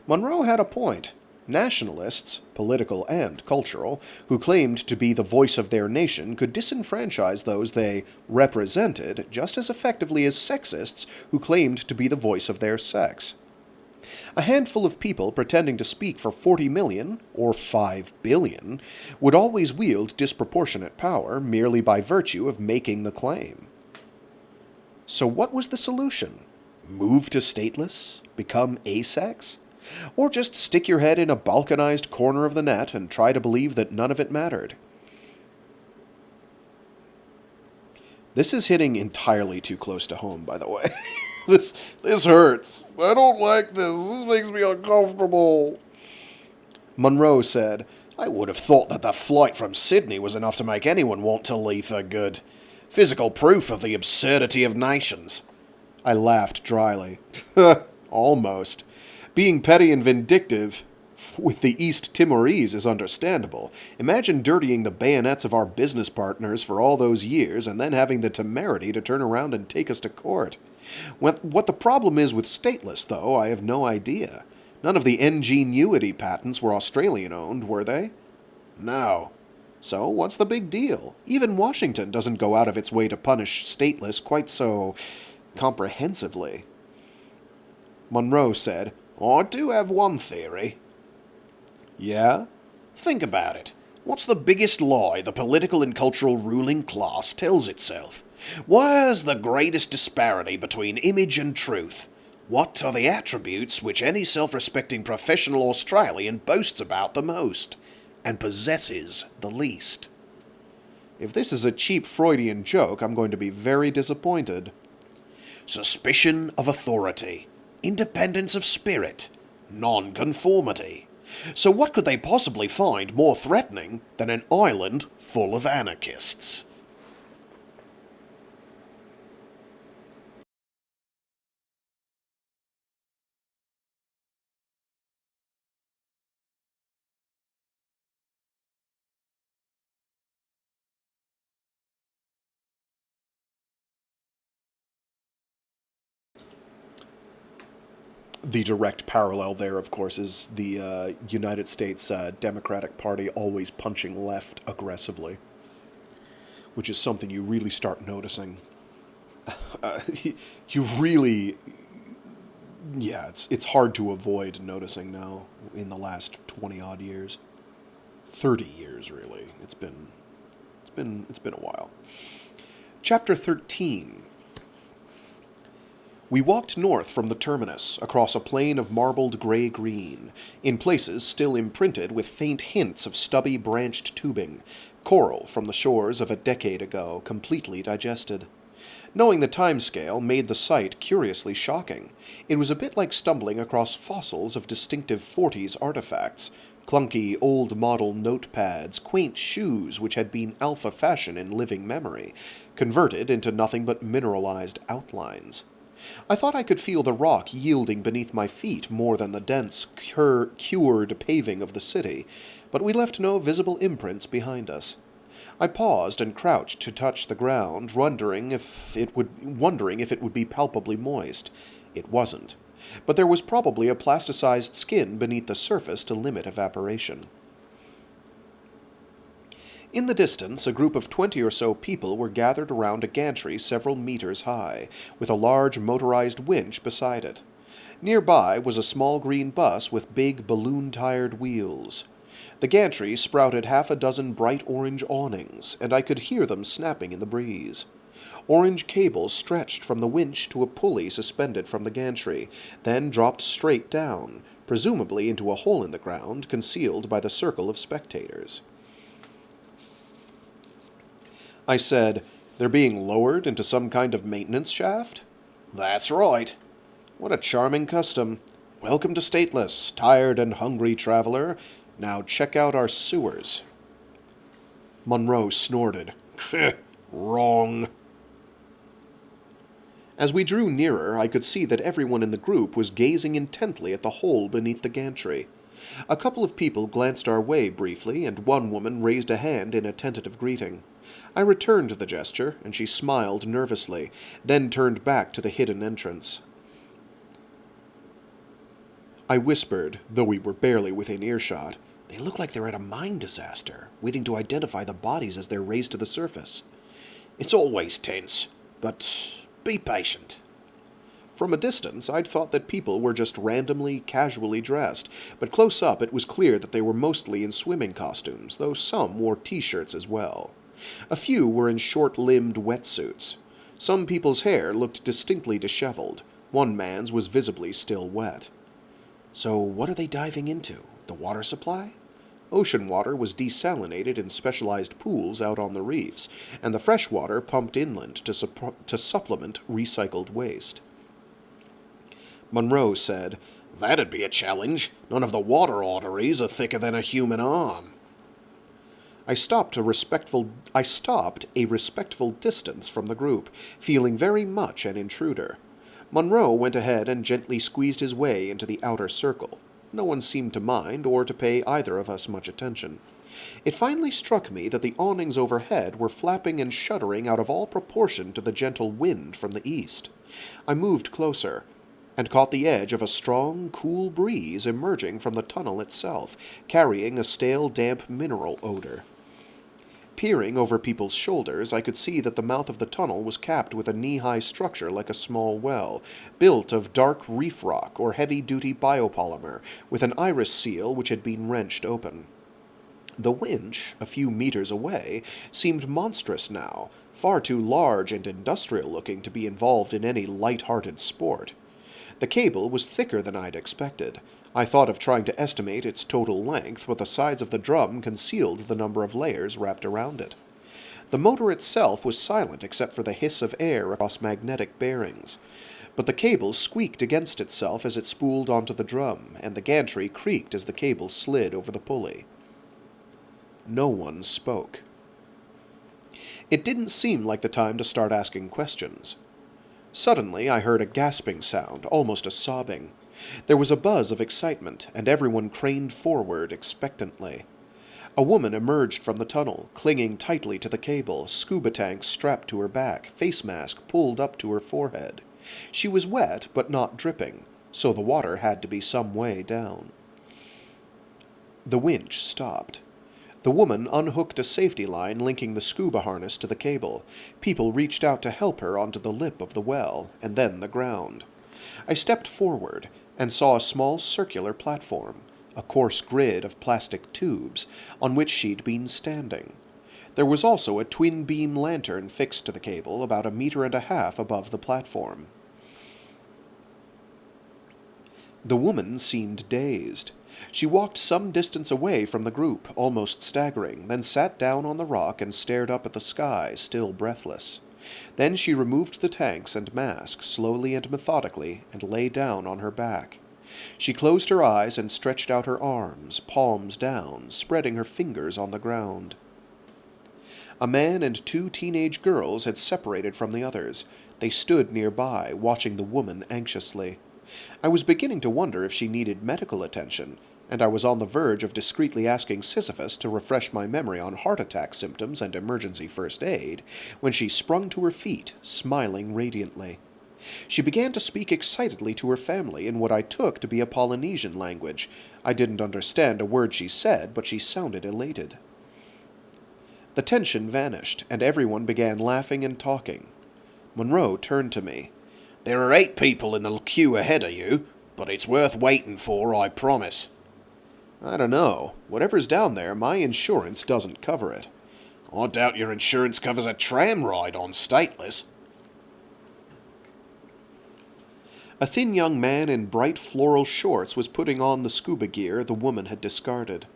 Monroe had a point. Nationalists, political and cultural, who claimed to be the voice of their nation could disenfranchise those they represented just as effectively as sexists who claimed to be the voice of their sex. A handful of people pretending to speak for 40 million, or 5 billion, would always wield disproportionate power merely by virtue of making the claim. So what was the solution? Move to stateless? Become asex? Or just stick your head in a balkanized corner of the net and try to believe that none of it mattered? This is hitting entirely too close to home, by the way. This hurts. I don't like this. This makes me uncomfortable. Monroe said, I would have thought that the flight from Sydney was enough to make anyone want to leave for good. Physical proof of the absurdity of nations. I laughed dryly. Almost. Being petty and vindictive with the East Timorese is understandable. Imagine dirtying the bayonets of our business partners for all those years and then having the temerity to turn around and take us to court. What the problem is with Stateless, though, I have no idea. None of the ingenuity patents were Australian-owned, were they? No. So, what's the big deal? Even Washington doesn't go out of its way to punish Stateless quite so comprehensively. Monroe said, I do have one theory. Yeah? Think about it. What's the biggest lie the political and cultural ruling class tells itself? Where's the greatest disparity between image and truth? What are the attributes which any self-respecting professional Australian boasts about the most, and possesses the least? If this is a cheap Freudian joke, I'm going to be very disappointed. Suspicion of authority, independence of spirit, non-conformity. So what could they possibly find more threatening than an island full of anarchists? The direct parallel there, of course, is the United States Democratic Party always punching left aggressively, which is something you really start noticing. You really, yeah, it's hard to avoid noticing now in the last 20-odd years. 30 years, really. It's been a while. Chapter 13. We walked north from the terminus, across a plain of marbled gray-green, in places still imprinted with faint hints of stubby branched tubing, coral from the shores of a decade ago, completely digested. Knowing the timescale made the sight curiously shocking. It was a bit like stumbling across fossils of distinctive 40s artifacts, clunky old-model notepads, quaint shoes which had been alpha fashion in living memory, converted into nothing but mineralized outlines. I thought I could feel the rock yielding beneath my feet more than the dense, cured paving of the city, but we left no visible imprints behind us. I paused and crouched to touch the ground, wondering if it would be palpably moist. It wasn't, but there was probably a plasticized skin beneath the surface to limit evaporation. In the distance, a group of 20 or so people were gathered around a gantry several meters high, with a large motorized winch beside it. Nearby was a small green bus with big balloon-tired wheels. The gantry sprouted half a dozen bright orange awnings, and I could hear them snapping in the breeze. Orange cables stretched from the winch to a pulley suspended from the gantry, then dropped straight down, presumably into a hole in the ground concealed by the circle of spectators. I said, "They're being lowered into some kind of maintenance shaft?" That's right. What a charming custom. Welcome to Stateless, tired and hungry traveler. Now check out our sewers. Monroe snorted. Wrong. As we drew nearer, I could see that everyone in the group was gazing intently at the hole beneath the gantry. A couple of people glanced our way briefly, and one woman raised a hand in a tentative greeting. I returned the gesture, and she smiled nervously, then turned back to the hidden entrance. I whispered, though we were barely within earshot, "They look like they're at a mine disaster, waiting to identify the bodies as they're raised to the surface." It's always tense, but be patient. From a distance, I'd thought that people were just randomly, casually dressed, but close up it was clear that they were mostly in swimming costumes, though some wore t-shirts as well. A few were in short-limbed wetsuits. Some people's hair looked distinctly disheveled. One man's was visibly still wet. So what are they diving into? The water supply? Ocean water was desalinated in specialized pools out on the reefs, and the fresh water pumped inland to supplement recycled waste. Monroe said, That'd be a challenge. None of the water arteries are thicker than a human arm. I stopped a respectful distance from the group, feeling very much an intruder. Monroe went ahead and gently squeezed his way into the outer circle. No one seemed to mind or to pay either of us much attention. It finally struck me that the awnings overhead were flapping and shuddering out of all proportion to the gentle wind from the east. I moved closer, and caught the edge of a strong, cool breeze emerging from the tunnel itself, carrying a stale, damp mineral odor. Peering over people's shoulders, I could see that the mouth of the tunnel was capped with a knee-high structure like a small well, built of dark reef rock or heavy-duty biopolymer, with an iris seal which had been wrenched open. The winch, a few meters away, seemed monstrous now, far too large and industrial-looking to be involved in any light-hearted sport. The cable was thicker than I'd expected. I thought of trying to estimate its total length, but the sides of the drum concealed the number of layers wrapped around it. The motor itself was silent except for the hiss of air across magnetic bearings, but the cable squeaked against itself as it spooled onto the drum, and the gantry creaked as the cable slid over the pulley. No one spoke. It didn't seem like the time to start asking questions. Suddenly I heard a gasping sound, almost a sobbing. There was a buzz of excitement, and everyone craned forward expectantly. A woman emerged from the tunnel, clinging tightly to the cable, scuba tank strapped to her back, face mask pulled up to her forehead. She was wet, but not dripping, so the water had to be some way down. The winch stopped. The woman unhooked a safety line linking the scuba harness to the cable. People reached out to help her onto the lip of the well, and then the ground. I stepped forward and saw a small circular platform, a coarse grid of plastic tubes, on which she'd been standing. There was also a twin-beam lantern fixed to the cable about 1.5 meters above the platform. The woman seemed dazed. She walked some distance away from the group, almost staggering, then sat down on the rock and stared up at the sky, still breathless. Then she removed the tanks and mask slowly and methodically and lay down on her back. She closed her eyes and stretched out her arms, palms down, spreading her fingers on the ground. A man and 2 teenage girls had separated from the others. They stood nearby, watching the woman anxiously. I was beginning to wonder if she needed medical attention, and I was on the verge of discreetly asking Sisyphus to refresh my memory on heart attack symptoms and emergency first aid, when she sprung to her feet, smiling radiantly. She began to speak excitedly to her family in what I took to be a Polynesian language. I didn't understand a word she said, but she sounded elated. The tension vanished, and everyone began laughing and talking. Monroe turned to me. There are 8 people in the queue ahead of you, but it's worth waiting for, I promise. I don't know. Whatever's down there, my insurance doesn't cover it. I doubt your insurance covers a tram ride on Stateless. A thin young man in bright floral shorts was putting on the scuba gear the woman had discarded.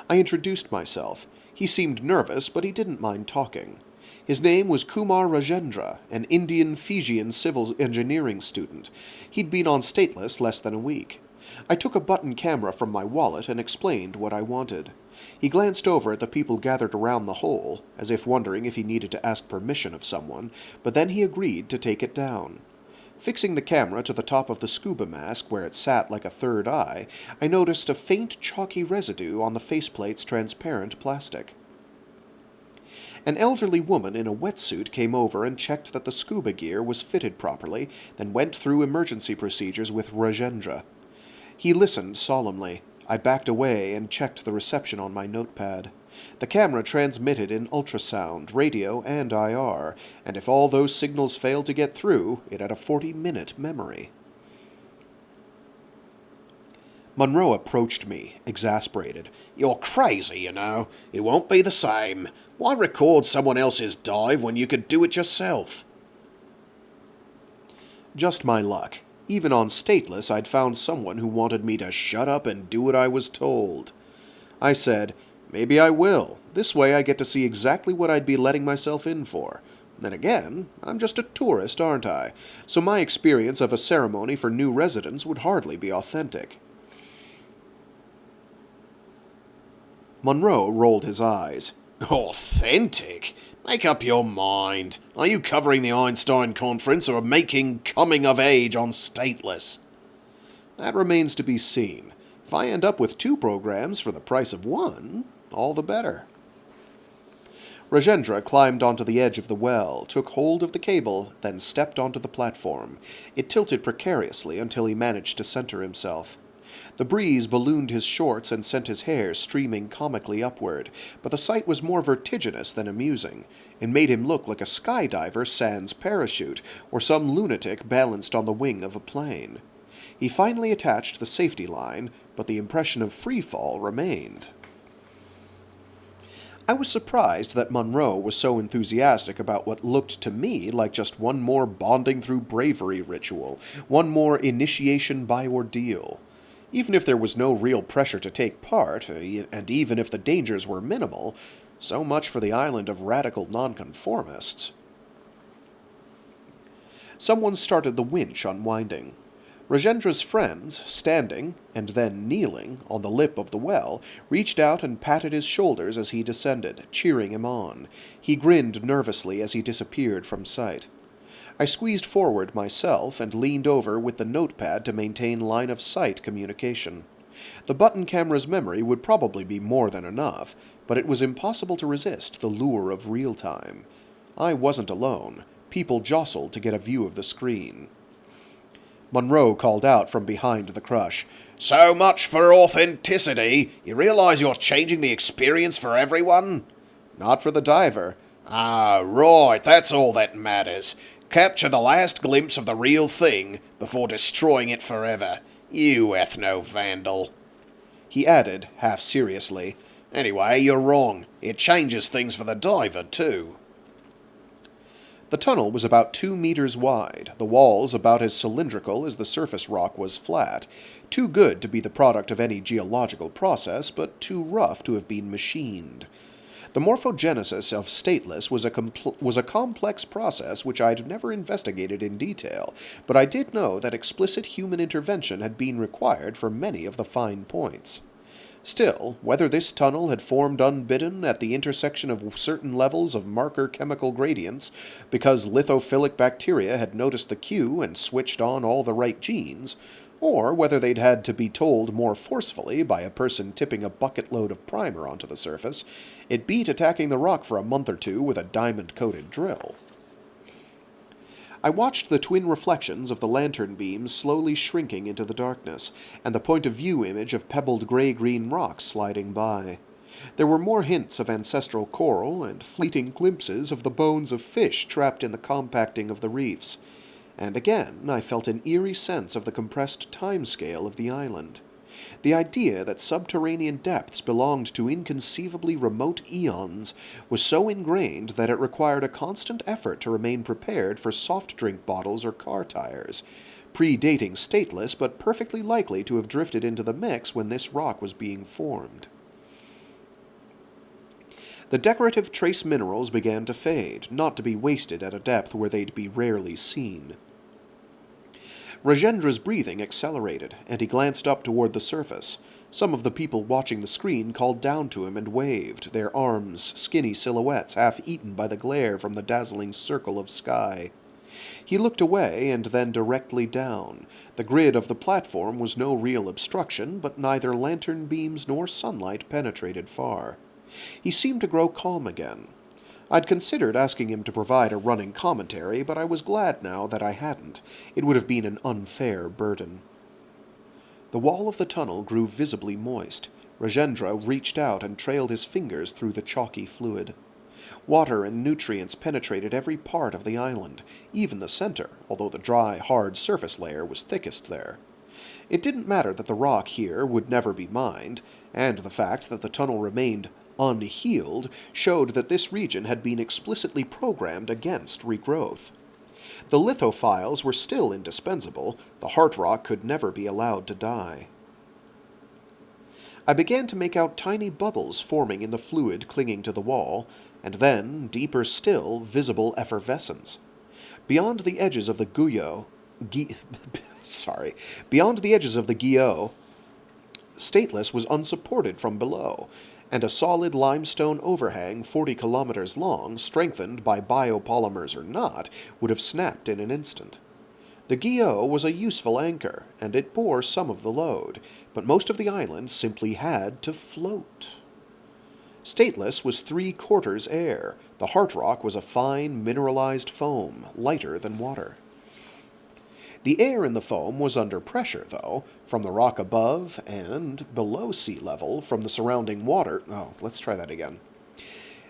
I introduced myself. He seemed nervous, but he didn't mind talking. His name was Kumar Rajendra, an Indian Fijian civil engineering student. He'd been on Stateless less than a week. I took a button camera from my wallet and explained what I wanted. He glanced over at the people gathered around the hole, as if wondering if he needed to ask permission of someone, but then he agreed to take it down. Fixing the camera to the top of the scuba mask where it sat like a third eye, I noticed a faint chalky residue on the faceplate's transparent plastic. An elderly woman in a wetsuit came over and checked that the scuba gear was fitted properly, then went through emergency procedures with Rajendra. He listened solemnly. I backed away and checked the reception on my notepad. The camera transmitted in ultrasound, radio, and IR, and if all those signals failed to get through, it had a 40-minute memory. Monroe approached me, exasperated. You're crazy, you know. It won't be the same. Why record someone else's dive when you could do it yourself? Just my luck. Even on Stateless, I'd found someone who wanted me to shut up and do what I was told. I said, maybe I will. This way I get to see exactly what I'd be letting myself in for. Then again, I'm just a tourist, aren't I? So my experience of a ceremony for new residents would hardly be authentic. Monroe rolled his eyes. Authentic? Make up your mind. Are you covering the Einstein Conference or making coming of age on Stateless? That remains to be seen. If I end up with 2 programs for the price of 1, all the better. Rajendra climbed onto the edge of the well, took hold of the cable, then stepped onto the platform. It tilted precariously until he managed to center himself. The breeze ballooned his shorts and sent his hair streaming comically upward, but the sight was more vertiginous than amusing. It made him look like a skydiver sans parachute, or some lunatic balanced on the wing of a plane. He finally attached the safety line, but the impression of free fall remained. I was surprised that Monroe was so enthusiastic about what looked to me like just one more bonding through bravery ritual, one more initiation by ordeal. Even if there was no real pressure to take part, and even if the dangers were minimal, so much for the island of radical nonconformists. Someone started the winch unwinding. Rajendra's friends, standing, and then kneeling, on the lip of the well, reached out and patted his shoulders as he descended, cheering him on. He grinned nervously as he disappeared from sight. I squeezed forward myself and leaned over with the notepad to maintain line-of-sight communication. The button camera's memory would probably be more than enough, but it was impossible to resist the lure of real-time. I wasn't alone. People jostled to get a view of the screen. Monroe called out from behind the crush. So much for authenticity. You realize you're changing the experience for everyone? Not for the diver. Ah, right, that's all that matters. Capture the last glimpse of the real thing before destroying it forever. You ethno-vandal. He added, half seriously. Anyway, you're wrong. It changes things for the diver, too. The tunnel was about 2 meters wide, the walls about as cylindrical as the surface rock was flat, too good to be the product of any geological process, but too rough to have been machined. The morphogenesis of Stateless was a complex process which I'd never investigated in detail, but I did know that explicit human intervention had been required for many of the fine points. Still, whether this tunnel had formed unbidden at the intersection of certain levels of marker chemical gradients because lithophilic bacteria had noticed the cue and switched on all the right genes, or whether they'd had to be told more forcefully by a person tipping a bucket load of primer onto the surface, it beat attacking the rock for a month or two with a diamond-coated drill. I watched the twin reflections of the lantern beams slowly shrinking into the darkness, and the point-of-view image of pebbled gray-green rocks sliding by. There were more hints of ancestral coral, and fleeting glimpses of the bones of fish trapped in the compacting of the reefs. And again I felt an eerie sense of the compressed timescale of the island. The idea that subterranean depths belonged to inconceivably remote eons was so ingrained that it required a constant effort to remain prepared for soft drink bottles or car tires, predating Stateless but perfectly likely to have drifted into the mix when this rock was being formed. The decorative trace minerals began to fade, not to be wasted at a depth where they'd be rarely seen. Rajendra's breathing accelerated, and he glanced up toward the surface. Some of the people watching the screen called down to him and waved, their arms skinny silhouettes half-eaten by the glare from the dazzling circle of sky. He looked away and then directly down. The grid of the platform was no real obstruction, but neither lantern beams nor sunlight penetrated far. He seemed to grow calm again. I'd considered asking him to provide a running commentary, but I was glad now that I hadn't. It would have been an unfair burden. The wall of the tunnel grew visibly moist. Rajendra reached out and trailed his fingers through the chalky fluid. Water and nutrients penetrated every part of the island, even the center, although the dry, hard surface layer was thickest there. It didn't matter that the rock here would never be mined, and the fact that the tunnel remained unhealed showed that this region had been explicitly programmed against regrowth. The lithophiles were still indispensable. The heart rock could never be allowed to die. I began to make out tiny bubbles forming in the fluid clinging to the wall, and then, deeper still, visible effervescence. Beyond the edges of the beyond the edges of the Guyot, Stateless was unsupported from below, and a solid limestone overhang 40 kilometers long, strengthened by biopolymers or not, would have snapped in an instant. The Guyot was a useful anchor, and it bore some of the load, but most of the island simply had to float. Stateless was 3/4 air. The heart rock was a fine, mineralized foam, lighter than water. The air in the foam was under pressure, though, from the rock above and below sea level from the surrounding water. Let's try that again.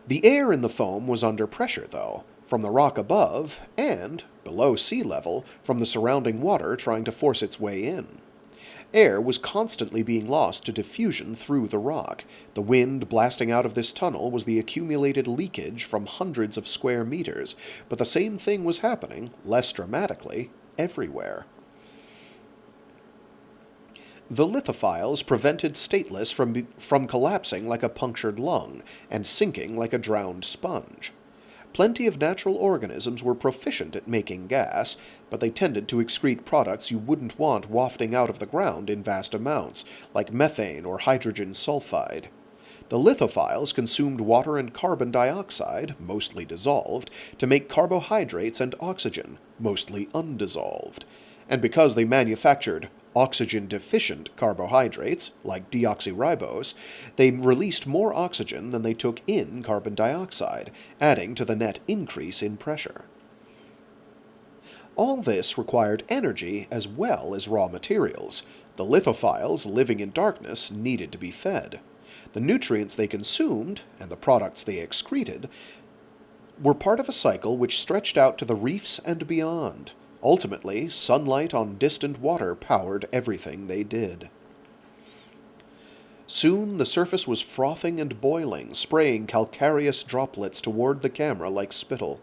The air in the foam was under pressure, though, from the rock above and below sea level from the surrounding water trying to force its way in. Air was constantly being lost to diffusion through the rock. The wind blasting out of this tunnel was the accumulated leakage from hundreds of square meters, but the same thing was happening, less dramatically, everywhere. The lithophiles prevented Stateless from collapsing like a punctured lung and sinking like a drowned sponge. Plenty of natural organisms were proficient at making gas, but they tended to excrete products you wouldn't want wafting out of the ground in vast amounts, like methane or hydrogen sulfide. The lithophiles consumed water and carbon dioxide, mostly dissolved, to make carbohydrates and oxygen, mostly undissolved. And because they manufactured oxygen-deficient carbohydrates, like deoxyribose, they released more oxygen than they took in carbon dioxide, adding to the net increase in pressure. All this required energy as well as raw materials. The lithophiles, living in darkness, needed to be fed. The nutrients they consumed, and the products they excreted, were part of a cycle which stretched out to the reefs and beyond. Ultimately, sunlight on distant water powered everything they did. Soon the surface was frothing and boiling, spraying calcareous droplets toward the camera like spittle.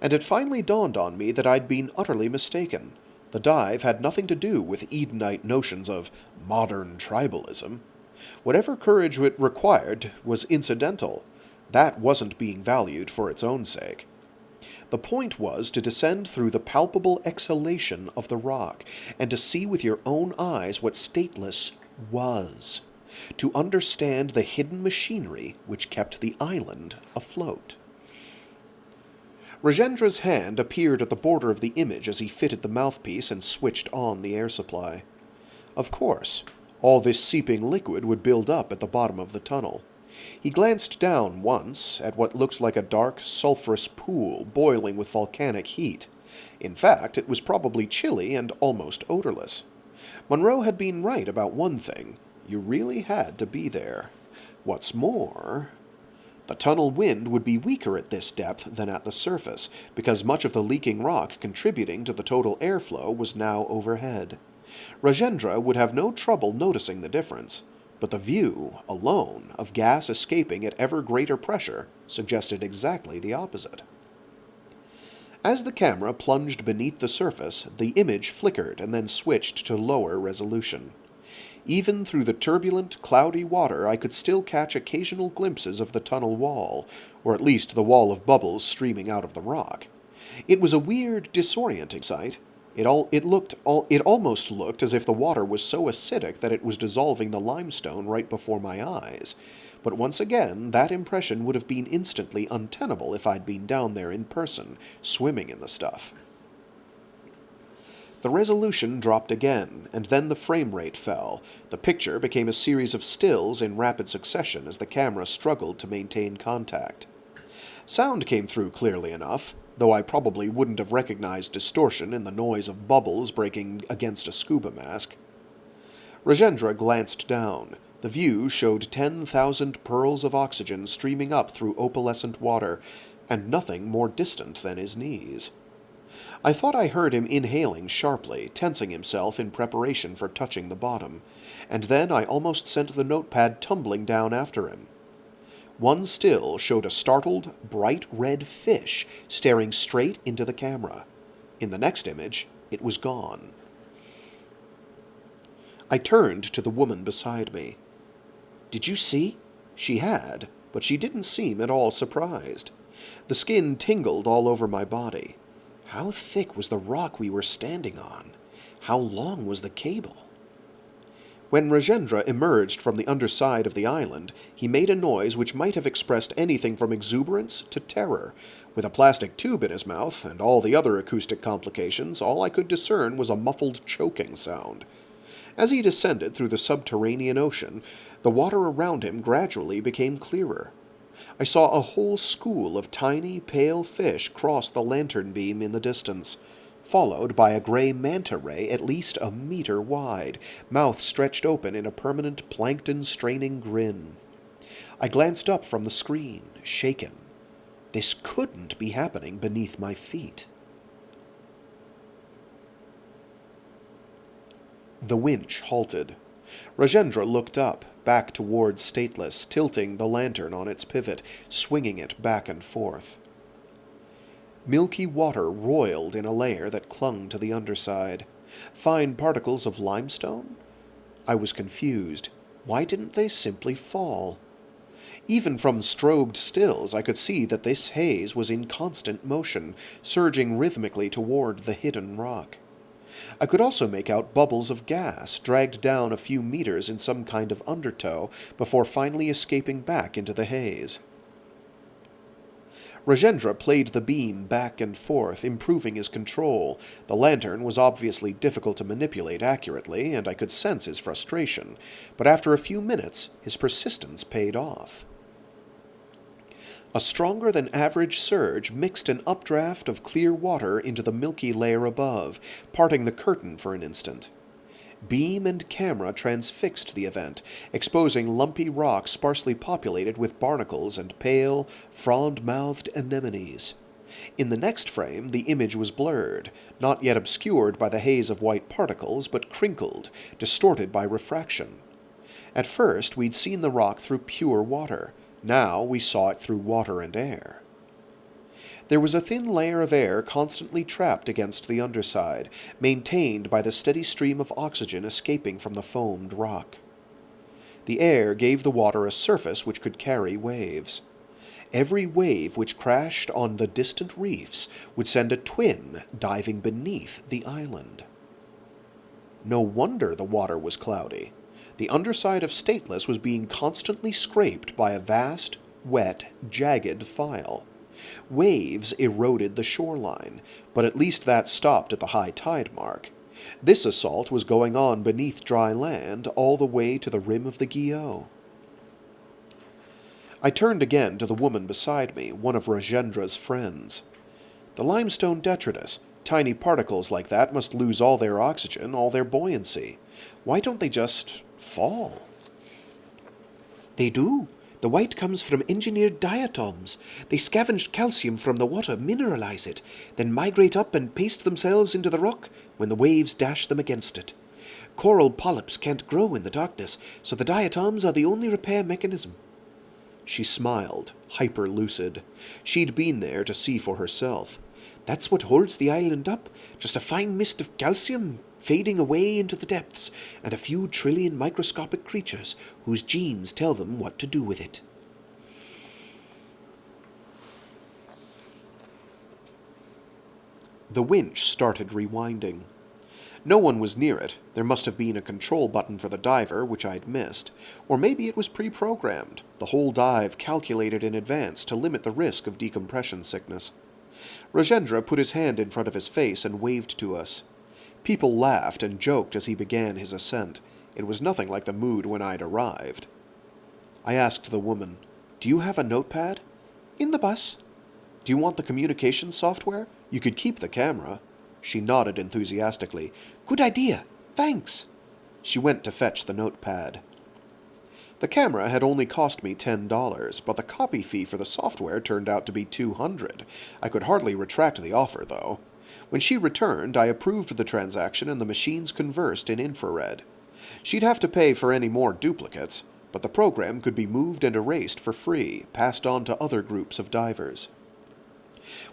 And it finally dawned on me that I'd been utterly mistaken. The dive had nothing to do with Edenite notions of modern tribalism. Whatever courage it required was incidental. That wasn't being valued for its own sake. The point was to descend through the palpable exhalation of the rock, and to see with your own eyes what Stateless was. to understand the hidden machinery which kept the island afloat. Rajendra's hand appeared at the border of the image as he fitted the mouthpiece and switched on the air supply. Of course, all this seeping liquid would build up at the bottom of the tunnel. He glanced down once at what looked like a dark, sulphurous pool boiling with volcanic heat. In fact, it was probably chilly and almost odorless. Monroe had been right about one thing. You really had to be there. What's more, the tunnel wind would be weaker at this depth than at the surface, because much of the leaking rock contributing to the total airflow was now overhead. Rajendra would have no trouble noticing the difference, but the view, alone, of gas escaping at ever greater pressure suggested exactly the opposite. As the camera plunged beneath the surface, the image flickered and then switched to lower resolution. Even through the turbulent, cloudy water, I could still catch occasional glimpses of the tunnel wall, or at least the wall of bubbles streaming out of the rock. It was a weird, disorienting sight. It almost looked as if the water was so acidic that it was dissolving the limestone right before my eyes. But once again, that impression would have been instantly untenable if I'd been down there in person, swimming in the stuff. The resolution dropped again, and then the frame rate fell. The picture became a series of stills in rapid succession as the camera struggled to maintain contact. Sound came through clearly enough, though I probably wouldn't have recognized distortion in the noise of bubbles breaking against a scuba mask. Rajendra glanced down. The view showed 10,000 pearls of oxygen streaming up through opalescent water, and nothing more distant than his knees. I thought I heard him inhaling sharply, tensing himself in preparation for touching the bottom, and then I almost sent the notepad tumbling down after him. One still showed a startled, bright red fish staring straight into the camera. In the next image, it was gone. I turned to the woman beside me. "Did you see?" She had, but she didn't seem at all surprised. The skin tingled all over my body. How thick was the rock we were standing on? How long was the cable? When Rajendra emerged from the underside of the island, he made a noise which might have expressed anything from exuberance to terror. With a plastic tube in his mouth, and all the other acoustic complications, all I could discern was a muffled choking sound. As he descended through the subterranean ocean, the water around him gradually became clearer. I saw a whole school of tiny, pale fish cross the lantern beam in the distance, followed by a gray manta ray at least a meter wide, mouth stretched open in a permanent plankton-straining grin. I glanced up from the screen, shaken. This couldn't be happening beneath my feet. The winch halted. Rajendra looked up, back towards Stateless, tilting the lantern on its pivot, swinging it back and forth. Milky water roiled in a layer that clung to the underside. Fine particles of limestone? I was confused. Why didn't they simply fall? Even from strobed stills, I could see that this haze was in constant motion, surging rhythmically toward the hidden rock. I could also make out bubbles of gas dragged down a few meters in some kind of undertow before finally escaping back into the haze. Rajendra played the beam back and forth, improving his control. The lantern was obviously difficult to manipulate accurately, and I could sense his frustration, but after a few minutes, his persistence paid off. A stronger-than-average surge mixed an updraft of clear water into the milky layer above, parting the curtain for an instant. Beam and camera transfixed the event, exposing lumpy rock sparsely populated with barnacles and pale, frond-mouthed anemones. In the next frame, the image was blurred, not yet obscured by the haze of white particles, but crinkled, distorted by refraction. At first, we'd seen the rock through pure water. Now we saw it through water and air. There was a thin layer of air constantly trapped against the underside, maintained by the steady stream of oxygen escaping from the foamed rock. The air gave the water a surface which could carry waves. Every wave which crashed on the distant reefs would send a twin diving beneath the island. No wonder the water was cloudy. The underside of Stateless was being constantly scraped by a vast, wet, jagged file. Waves eroded the shoreline, but at least that stopped at the high tide mark. This assault was going on beneath dry land all the way to the rim of the Guillot. I turned again to the woman beside me, one of Rajendra's friends. The limestone detritus. Tiny particles like that must lose all their oxygen, all their buoyancy. Why don't they just fall? They do. The white comes from engineered diatoms. They scavenge calcium from the water, mineralize it, then migrate up and paste themselves into the rock when the waves dash them against it. Coral polyps can't grow in the darkness, so the diatoms are the only repair mechanism. She smiled, hyper-lucid. She'd been there to see for herself. That's what holds the island up, just a fine mist of calcium fading away into the depths, and a few trillion microscopic creatures whose genes tell them what to do with it. The winch started rewinding. No one was near it. There must have been a control button for the diver, which I'd missed. Or maybe it was pre-programmed, the whole dive calculated in advance to limit the risk of decompression sickness. Rajendra put his hand in front of his face and waved to us. People laughed and joked as he began his ascent. It was nothing like the mood when I'd arrived. I asked the woman, "Do you have a notepad?" In the bus. "Do you want the communication software? You could keep the camera." She nodded enthusiastically. Good idea. Thanks. She went to fetch the notepad. The camera had only cost me $10, but the copy fee for the software turned out to be $200. I could hardly retract the offer, though. When she returned, I approved the transaction and the machines conversed in infrared. She'd have to pay for any more duplicates, but the program could be moved and erased for free, passed on to other groups of divers.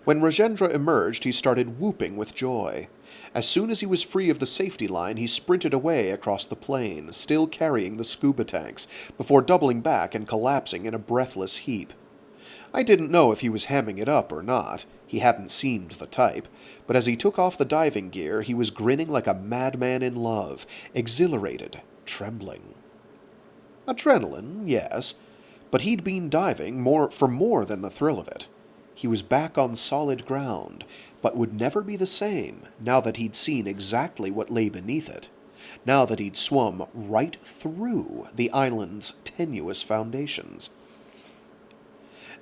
When Rajendra emerged, he started whooping with joy. As soon as he was free of the safety line, he sprinted away across the plain, still carrying the scuba tanks, before doubling back and collapsing in a breathless heap. I didn't know if he was hamming it up or not. He hadn't seemed the type. But as he took off the diving gear, he was grinning like a madman in love, exhilarated, trembling. Adrenaline, yes, but he'd been diving for more than the thrill of it. He was back on solid ground, but would never be the same now that he'd seen exactly what lay beneath it, now that he'd swum right through the island's tenuous foundations.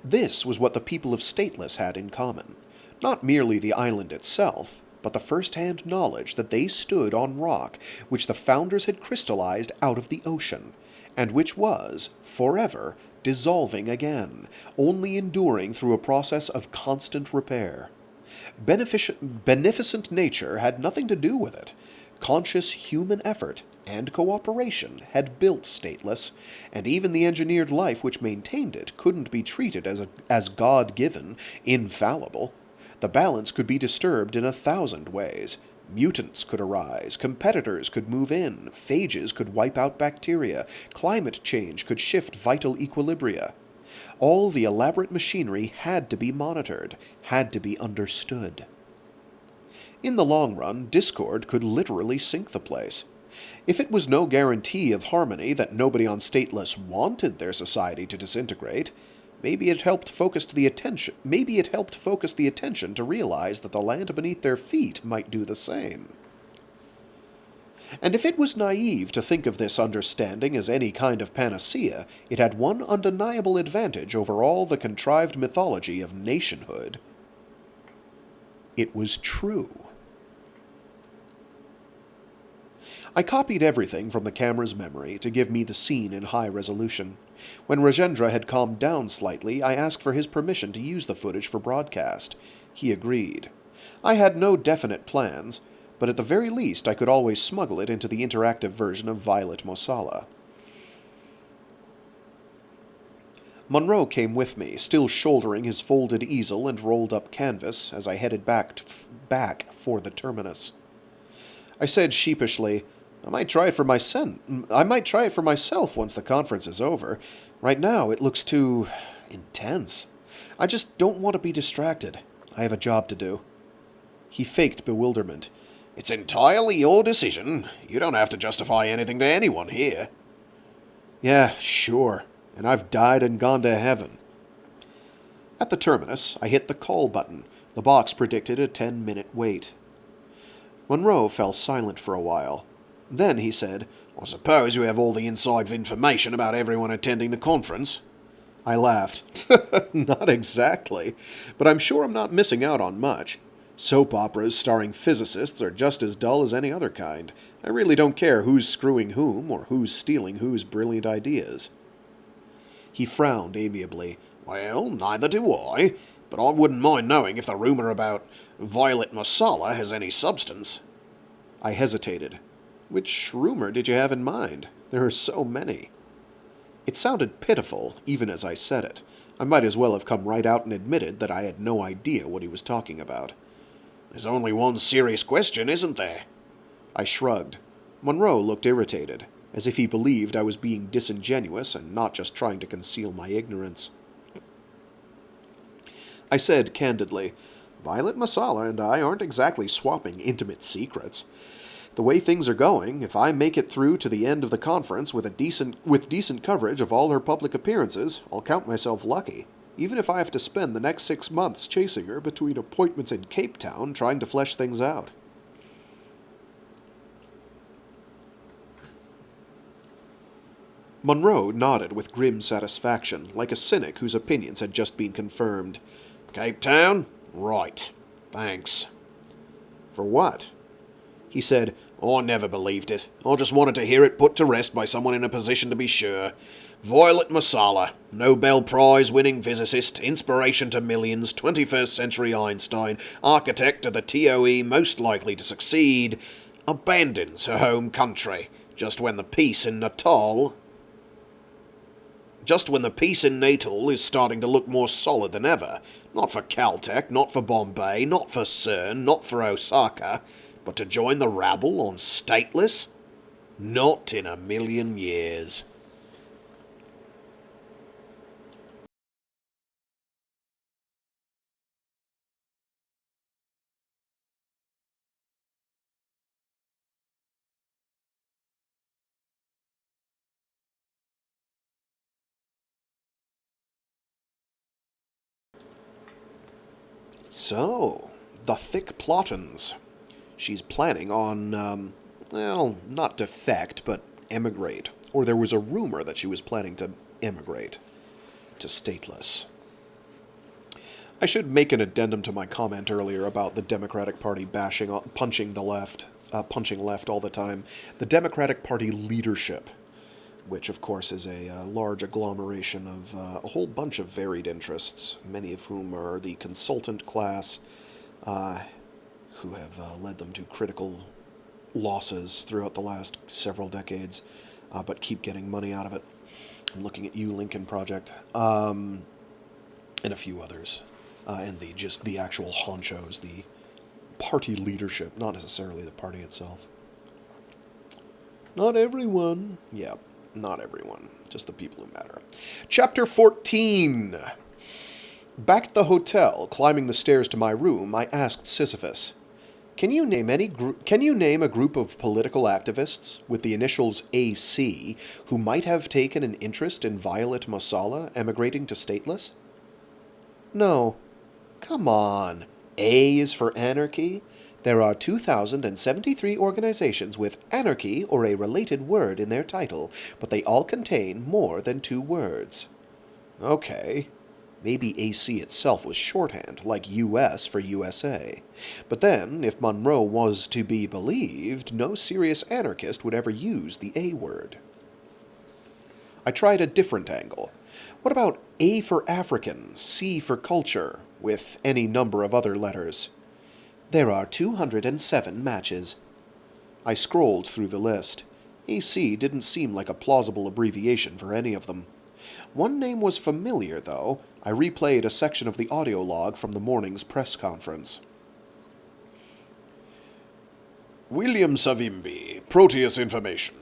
This was what the people of Stateless had in common. Not merely the island itself, but the first-hand knowledge that they stood on rock which the founders had crystallized out of the ocean, and which was, forever, dissolving again, only enduring through a process of constant repair. Beneficent nature had nothing to do with it. Conscious human effort and cooperation had built Stateless, and even the engineered life which maintained it couldn't be treated as God-given, infallible. The balance could be disturbed in 1,000 ways. Mutants could arise, competitors could move in, phages could wipe out bacteria, climate change could shift vital equilibria. All the elaborate machinery had to be monitored, had to be understood. In the long run, discord could literally sink the place. If it was no guarantee of harmony that nobody on Stateless wanted their society to disintegrate, maybe it helped focus the attention to realize that the land beneath their feet might do the same. And if it was naive to think of this understanding as any kind of panacea, it had one undeniable advantage over all the contrived mythology of nationhood. It was true. I copied everything from the camera's memory to give me the scene in high resolution. When Rajendra had calmed down slightly, I asked for his permission to use the footage for broadcast. He agreed. I had no definite plans, but at the very least I could always smuggle it into the interactive version of Violet Mosala. Monroe came with me, still shouldering his folded easel and rolled-up canvas, as I headed back for the terminus. I said sheepishly, I might try it for myself once the conference is over. Right now, it looks too intense. I just don't want to be distracted. I have a job to do. He faked bewilderment. It's entirely your decision. You don't have to justify anything to anyone here. Yeah, sure. And I've died and gone to heaven. At the terminus, I hit the call button. The box predicted a 10-minute wait. Monroe fell silent for a while. Then he said, I suppose you have all the inside information about everyone attending the conference? I laughed. Not exactly, but I'm sure I'm not missing out on much. Soap operas starring physicists are just as dull as any other kind. I really don't care who's screwing whom or who's stealing whose brilliant ideas. He frowned amiably. Well, neither do I, but I wouldn't mind knowing if the rumor about Violet Mosala has any substance. I hesitated. Which rumor did you have in mind? There are so many. It sounded pitiful, even as I said it. I might as well have come right out and admitted that I had no idea what he was talking about. There's only one serious question, isn't there? I shrugged. Monroe looked irritated, as if he believed I was being disingenuous and not just trying to conceal my ignorance. I said candidly, Violet Mosala and I aren't exactly swapping intimate secrets. The way things are going, if I make it through to the end of the conference with decent coverage of all her public appearances, I'll count myself lucky, even if I have to spend the next 6 months chasing her between appointments in Cape Town trying to flesh things out. Monroe nodded with grim satisfaction, like a cynic whose opinions had just been confirmed. Cape Town? Right. Thanks. For what? He said, I never believed it. I just wanted to hear it put to rest by someone in a position to be sure. Violet Mosala, Nobel Prize-winning physicist, inspiration to millions, 21st century Einstein, architect of the TOE most likely to succeed, abandons her home country just when the peace in Natal is starting to look more solid than ever. Not for Caltech, not for Bombay, not for CERN, not for Osaka, but to join the rabble on Stateless? Not in a million years. So, the thick plottins. She's planning on, not defect, but emigrate. Or there was a rumor that she was planning to emigrate to Stateless. I should make an addendum to my comment earlier about the Democratic Party punching left all the time. The Democratic Party leadership, which of course is a large agglomeration of a whole bunch of varied interests, many of whom are the consultant class, who have led them to critical losses throughout the last several decades, but keep getting money out of it. I'm looking at you, Lincoln Project, and a few others, and the actual honchos, the party leadership, not necessarily the party itself. Not everyone. Yeah, not everyone. Just the people who matter. Chapter 14. Back at the hotel, climbing the stairs to my room, I asked Sisyphus, Can you name a group of political activists with the initials AC who might have taken an interest in Violet Mosala emigrating to Stateless? No. Come on. A is for anarchy? There are 2,073 organizations with anarchy or a related word in their title, but they all contain more than 2 words. Okay. Maybe AC itself was shorthand, like US for USA. But then, if Monroe was to be believed, no serious anarchist would ever use the A word. I tried a different angle. What about A for African, C for culture, with any number of other letters? There are 207 matches. I scrolled through the list. AC didn't seem like a plausible abbreviation for any of them. One name was familiar, though. I replayed a section of the audio log from the morning's press conference. William Savimbi, Proteus Information.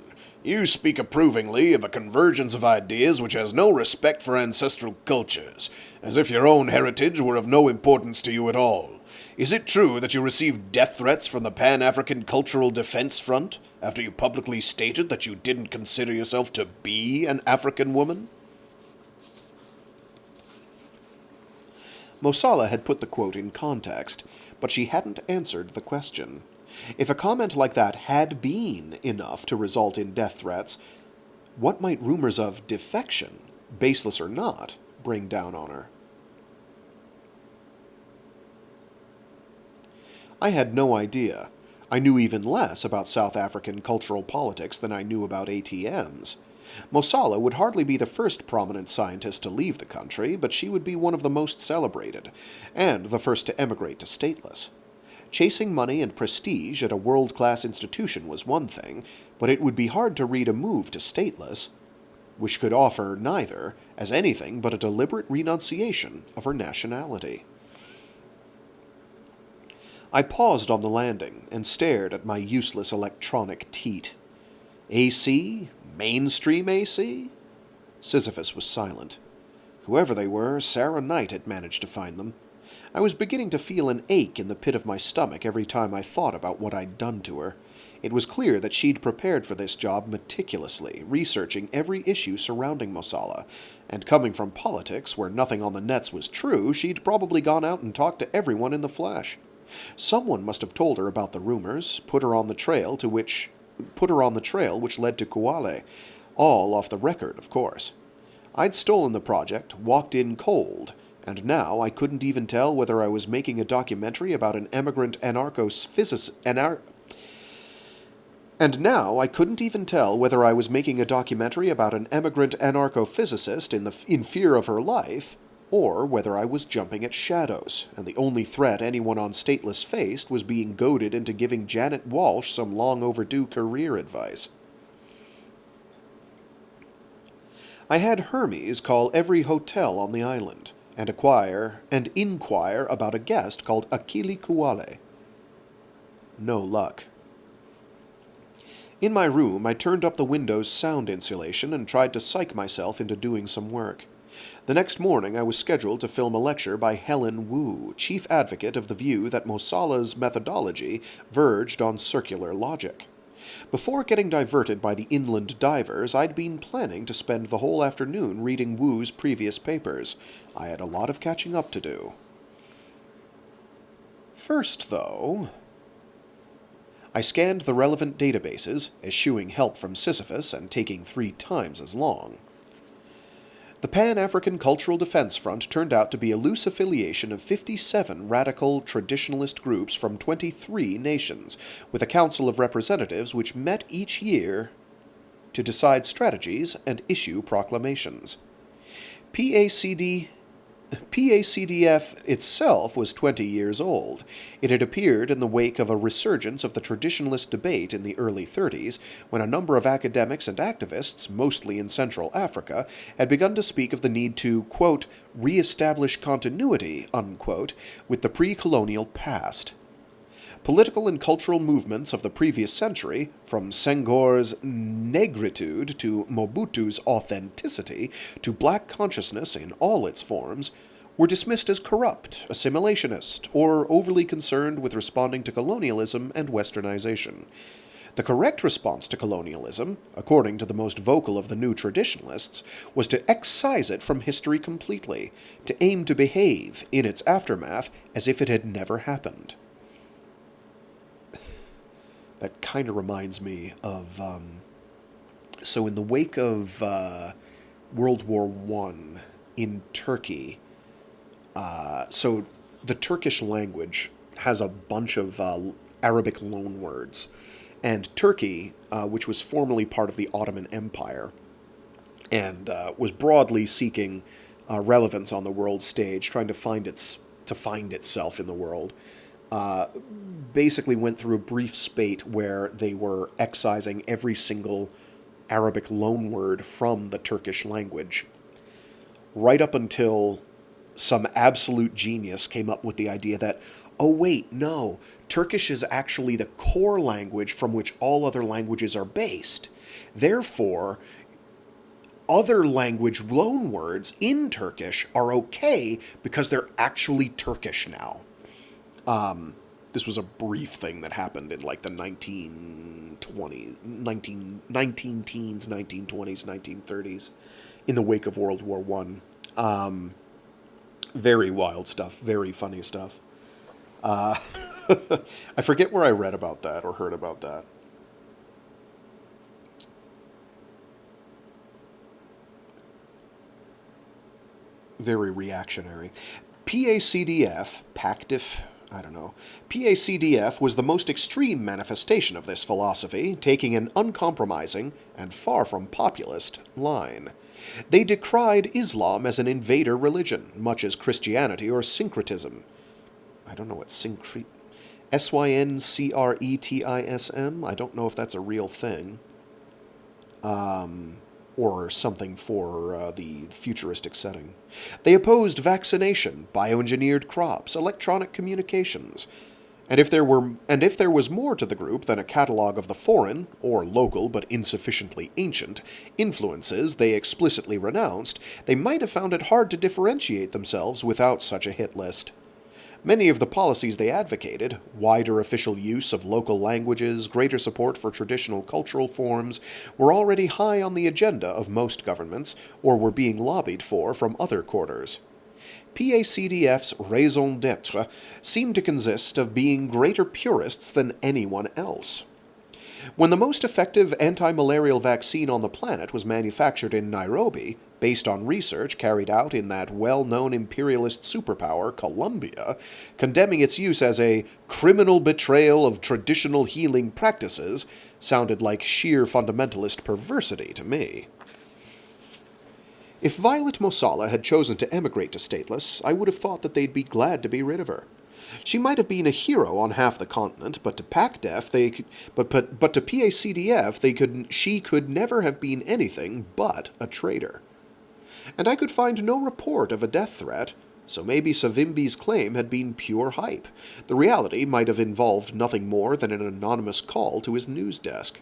You speak approvingly of a convergence of ideas which has no respect for ancestral cultures, as if your own heritage were of no importance to you at all. Is it true that you received death threats from the Pan-African Cultural Defense Front after you publicly stated that you didn't consider yourself to be an African woman? Mosala had put the quote in context, but she hadn't answered the question. If a comment like that had been enough to result in death threats, what might rumors of defection, baseless or not, bring down on her? I had no idea. I knew even less about South African cultural politics than I knew about ATMs. Mosala would hardly be the first prominent scientist to leave the country, but she would be one of the most celebrated, and the first to emigrate to Stateless. Chasing money and prestige at a world-class institution was one thing, but it would be hard to read a move to Stateless, which could offer neither, as anything but a deliberate renunciation of her nationality. I paused on the landing and stared at my useless electronic teat. AC? Mainstream AC? Sisyphus was silent. Whoever they were, Sarah Knight had managed to find them. I was beginning to feel an ache in the pit of my stomach every time I thought about what I'd done to her. It was clear that she'd prepared for this job meticulously, researching every issue surrounding Mosala, and coming from politics where nothing on the nets was true, she'd probably gone out and talked to everyone in the flesh. Someone must have told her about the rumors, put her on the trail which led to Kuale, all off the record, of course. I'd stolen the project, walked in cold, and now I couldn't even tell whether I was making a documentary about an emigrant anarcho-physicist in fear of her life, or whether I was jumping at shadows, and the only threat anyone on Stateless faced was being goaded into giving Janet Walsh some long-overdue career advice. I had Hermes call every hotel on the island, and inquire about a guest called Akili Kuale. No luck. In my room, I turned up the window's sound insulation and tried to psych myself into doing some work. The next morning I was scheduled to film a lecture by Helen Wu, chief advocate of the view that Mosala's methodology verged on circular logic. Before getting diverted by the inland divers, I'd been planning to spend the whole afternoon reading Wu's previous papers. I had a lot of catching up to do. First, though, I scanned the relevant databases, eschewing help from Sisyphus and taking 3 times as long. The Pan-African Cultural Defense Front turned out to be a loose affiliation of 57 radical traditionalist groups from 23 nations, with a Council of Representatives which met each year to decide strategies and issue proclamations. PACDF itself was 20 years old. It had appeared in the wake of a resurgence of the traditionalist debate in the early 30s, when a number of academics and activists, mostly in Central Africa, had begun to speak of the need to, quote, re-establish continuity, unquote, with the pre-colonial past. Political and cultural movements of the previous century, from Senghor's negritude to Mobutu's authenticity to black consciousness in all its forms, were dismissed as corrupt, assimilationist, or overly concerned with responding to colonialism and westernization. The correct response to colonialism, according to the most vocal of the new traditionalists, was to excise it from history completely, to aim to behave, in its aftermath, as if it had never happened. That kind of reminds me of, so in the wake of World War I in Turkey, so the Turkish language has a bunch of Arabic loanwords, and Turkey, which was formerly part of the Ottoman Empire, and was broadly seeking relevance on the world stage, trying to find itself in the world, basically went through a brief spate where they were excising every single Arabic loanword from the Turkish language, right up until some absolute genius came up with the idea that, oh wait, no, Turkish is actually the core language from which all other languages are based. Therefore, other language loanwords in Turkish are okay because they're actually Turkish now. This was a brief thing that happened in like the 1920s, 1920s, in the wake of World War One. Very wild stuff, very funny stuff. I forget where I read about that or heard about that. Very reactionary. PACDF was the most extreme manifestation of this philosophy, taking an uncompromising and far from populist line. They decried Islam as an invader religion, much as Christianity or syncretism. I don't know what Syncretism. I don't know if that's a real thing. Or something for the futuristic setting. They opposed vaccination, bioengineered crops, electronic communications. And if there was more to the group than a catalogue of the foreign, or local but insufficiently ancient, influences they explicitly renounced, they might have found it hard to differentiate themselves without such a hit list. Many of the policies they advocated, wider official use of local languages, greater support for traditional cultural forms, were already high on the agenda of most governments, or were being lobbied for from other quarters. PACDF's raison d'etre seemed to consist of being greater purists than anyone else. When the most effective anti-malarial vaccine on the planet was manufactured in Nairobi, based on research carried out in that well-known imperialist superpower, Colombia, condemning its use as a criminal betrayal of traditional healing practices, sounded like sheer fundamentalist perversity to me. If Violet Mosala had chosen to emigrate to Stateless, I would have thought that they'd be glad to be rid of her. She might have been a hero on half the continent, but to PACDF, she could never have been anything but a traitor. And I could find no report of a death threat, so maybe Savimbi's claim had been pure hype. The reality might have involved nothing more than an anonymous call to his news desk.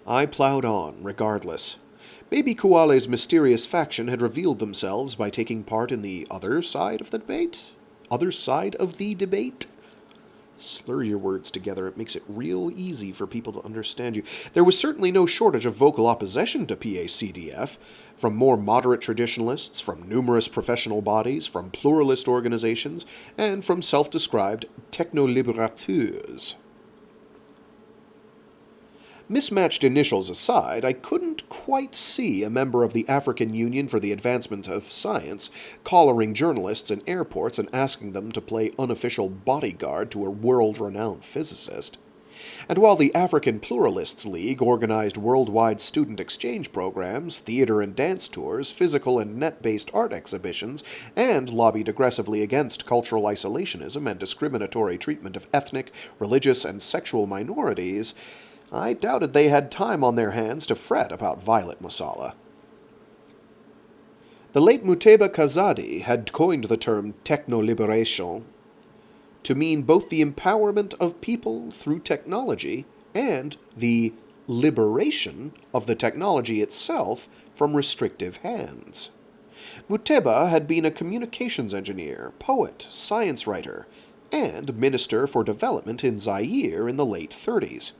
I plowed on, regardless. Maybe Kuale's mysterious faction had revealed themselves by taking part in the other side of the debate? Slur your words together. It makes it real easy for people to understand you. There was certainly no shortage of vocal opposition to PACDF, from more moderate traditionalists, from numerous professional bodies, from pluralist organizations, and from self-described technoliberateurs. Mismatched initials aside, I couldn't quite see a member of the African Union for the Advancement of Science collaring journalists in airports and asking them to play unofficial bodyguard to a world-renowned physicist. And while the African Pluralists League organized worldwide student exchange programs, theater and dance tours, physical and net-based art exhibitions, and lobbied aggressively against cultural isolationism and discriminatory treatment of ethnic, religious, and sexual minorities, I doubted they had time on their hands to fret about Violet Mosala. The late Muteba Kazadi had coined the term techno-liberation to mean both the empowerment of people through technology and the liberation of the technology itself from restrictive hands. Muteba had been a communications engineer, poet, science writer, and minister for development in Zaire in the late 30s.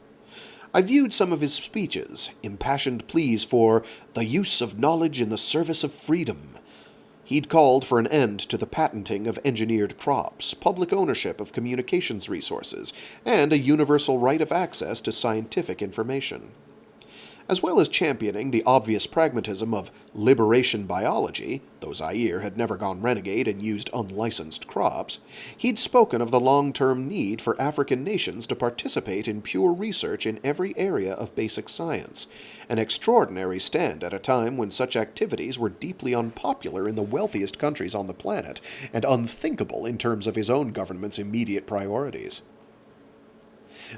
I viewed some of his speeches, impassioned pleas for the use of knowledge in the service of freedom. He'd called for an end to the patenting of engineered crops, public ownership of communications resources, and a universal right of access to scientific information. As well as championing the obvious pragmatism of liberation biology, though Zaire had never gone renegade and used unlicensed crops, he'd spoken of the long-term need for African nations to participate in pure research in every area of basic science, an extraordinary stand at a time when such activities were deeply unpopular in the wealthiest countries on the planet, and unthinkable in terms of his own government's immediate priorities.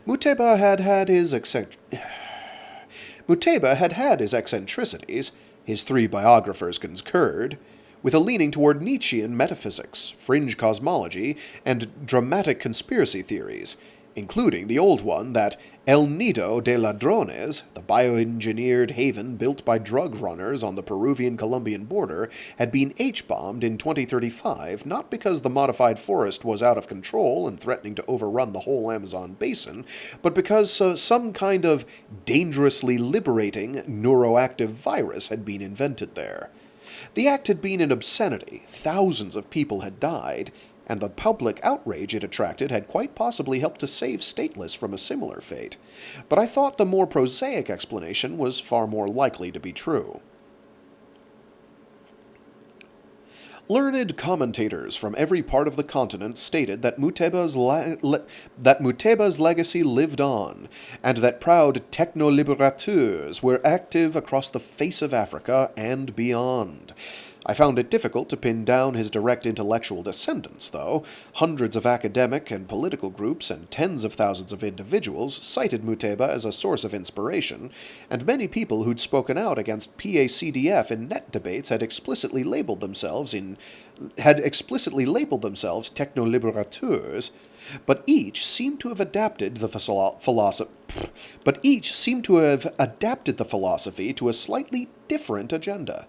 Muteba had had his eccentricities, his three biographers concurred, with a leaning toward Nietzschean metaphysics, fringe cosmology, and dramatic conspiracy theories, including the old one that El Nido de Ladrones, the bioengineered haven built by drug runners on the Peruvian-Colombian border, had been H-bombed in 2035, not because the modified forest was out of control and threatening to overrun the whole Amazon basin, but because some kind of dangerously liberating neuroactive virus had been invented there. The act had been an obscenity, thousands of people had died, and the public outrage it attracted had quite possibly helped to save Stateless from a similar fate. But I thought the more prosaic explanation was far more likely to be true. Learned commentators from every part of the continent stated that Muteba's legacy lived on, and that proud techno-liberateurs were active across the face of Africa and beyond. I found it difficult to pin down his direct intellectual descendants, though. Hundreds of academic and political groups and tens of thousands of individuals cited Muteba as a source of inspiration, and many people who'd spoken out against PACDF in net debates had explicitly labeled themselves techno-liberateurs, but each seemed to have adapted the philosophy to a slightly different agenda.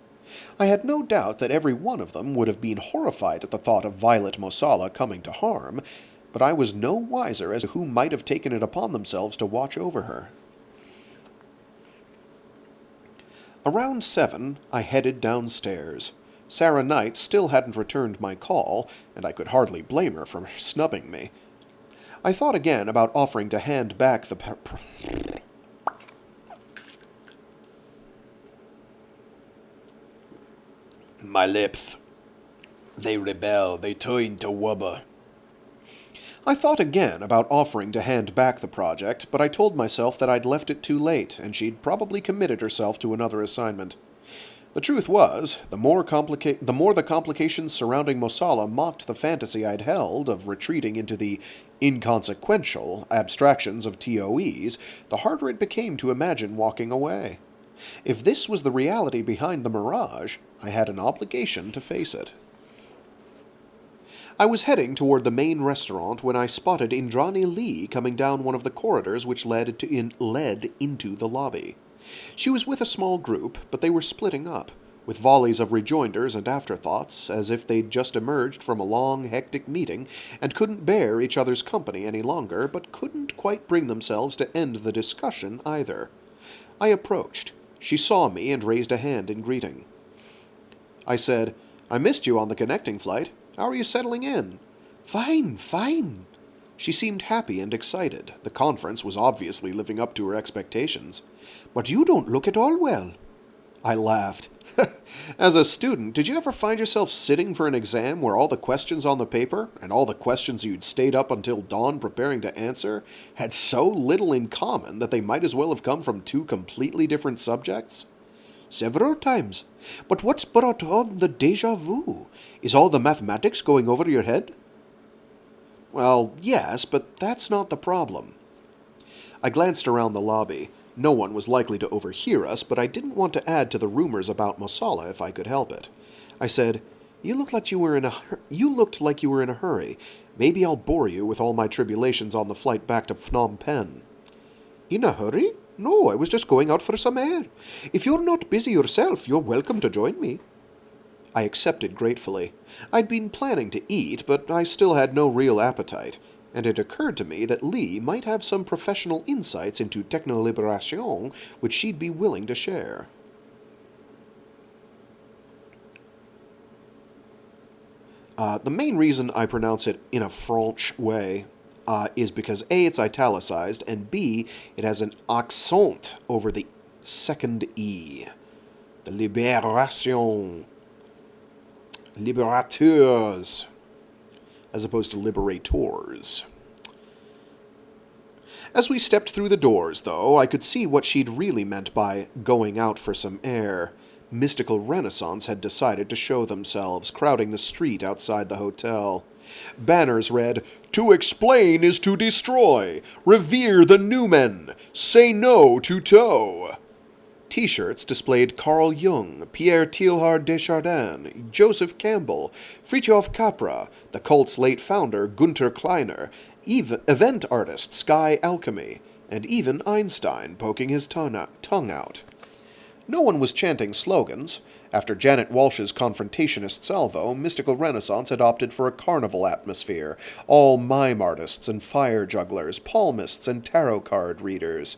I had no doubt that every one of them would have been horrified at the thought of Violet Mosala coming to harm, but I was no wiser as to who might have taken it upon themselves to watch over her. Around 7, I headed downstairs. Sarah Knight still hadn't returned my call, and I could hardly blame her for snubbing me. I thought again about offering to hand back the My lips. They rebel, they turn to wubber. I thought again about offering to hand back the project, but I told myself that I'd left it too late, and she'd probably committed herself to another assignment. The truth was, the more the complications surrounding Mosala mocked the fantasy I'd held of retreating into the inconsequential abstractions of TOEs, the harder it became to imagine walking away. If this was the reality behind the mirage, I had an obligation to face it. I was heading toward the main restaurant when I spotted Indrani Lee coming down one of the corridors which led into the lobby. She was with a small group, but they were splitting up, with volleys of rejoinders and afterthoughts, as if they'd just emerged from a long, hectic meeting and couldn't bear each other's company any longer, but couldn't quite bring themselves to end the discussion either. I approached. She saw me and raised a hand in greeting. I said, "I missed you on the connecting flight. How are you settling in?" Fine, fine. She seemed happy and excited. The conference was obviously living up to her expectations. But you don't look at all well. I laughed. As a student, did you ever find yourself sitting for an exam where all the questions on the paper, and all the questions you'd stayed up until dawn preparing to answer, had so little in common that they might as well have come from two completely different subjects? Several times. But what's brought on the déjà vu? Is all the mathematics going over your head? Well, yes, but that's not the problem. I glanced around the lobby. No one was likely to overhear us, but I didn't want to add to the rumors about Mosala if I could help it. I said, You looked like you were in a hurry. Maybe I'll bore you with all my tribulations on the flight back to Phnom Penh." In a hurry? No, I was just going out for some air. If you're not busy yourself, you're welcome to join me. I accepted gratefully. I'd been planning to eat, but I still had no real appetite, and it occurred to me that Lee might have some professional insights into techno-liberation which she'd be willing to share. The main reason I pronounce it in a French way is because A, it's italicized, and B, it has an accent over the second E. The libération. Liberateurs. As opposed to liberators. As we stepped through the doors, though, I could see what she'd really meant by going out for some air. Mystical Renaissance had decided to show themselves, crowding the street outside the hotel. Banners read, "To explain is to destroy. Revere the Newmen. Say no to Toe." T-shirts displayed Carl Jung, Pierre Teilhard Desjardins, Joseph Campbell, Fritjof Capra, the cult's late founder Gunther Kleiner, event artist Sky Alchemy, and even Einstein poking his tongue out. No one was chanting slogans. After Janet Walsh's confrontationist salvo, Mystical Renaissance had opted for a carnival atmosphere, all mime artists and fire jugglers, palmists and tarot card readers.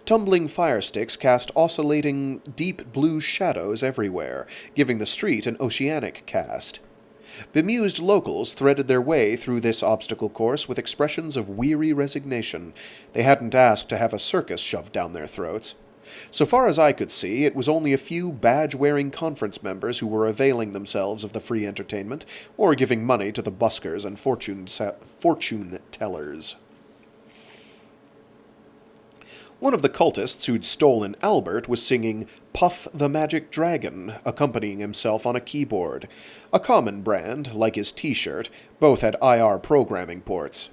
Tumbling fire sticks cast oscillating, deep blue shadows everywhere, giving the street an oceanic cast. Bemused locals threaded their way through this obstacle course with expressions of weary resignation. They hadn't asked to have a circus shoved down their throats. So far as I could see, it was only a few badge-wearing conference members who were availing themselves of the free entertainment, or giving money to the buskers and fortune-tellers. One of the cultists who'd stolen Albert was singing Puff the Magic Dragon, accompanying himself on a keyboard. A common brand, like his t-shirt, both had IR programming ports.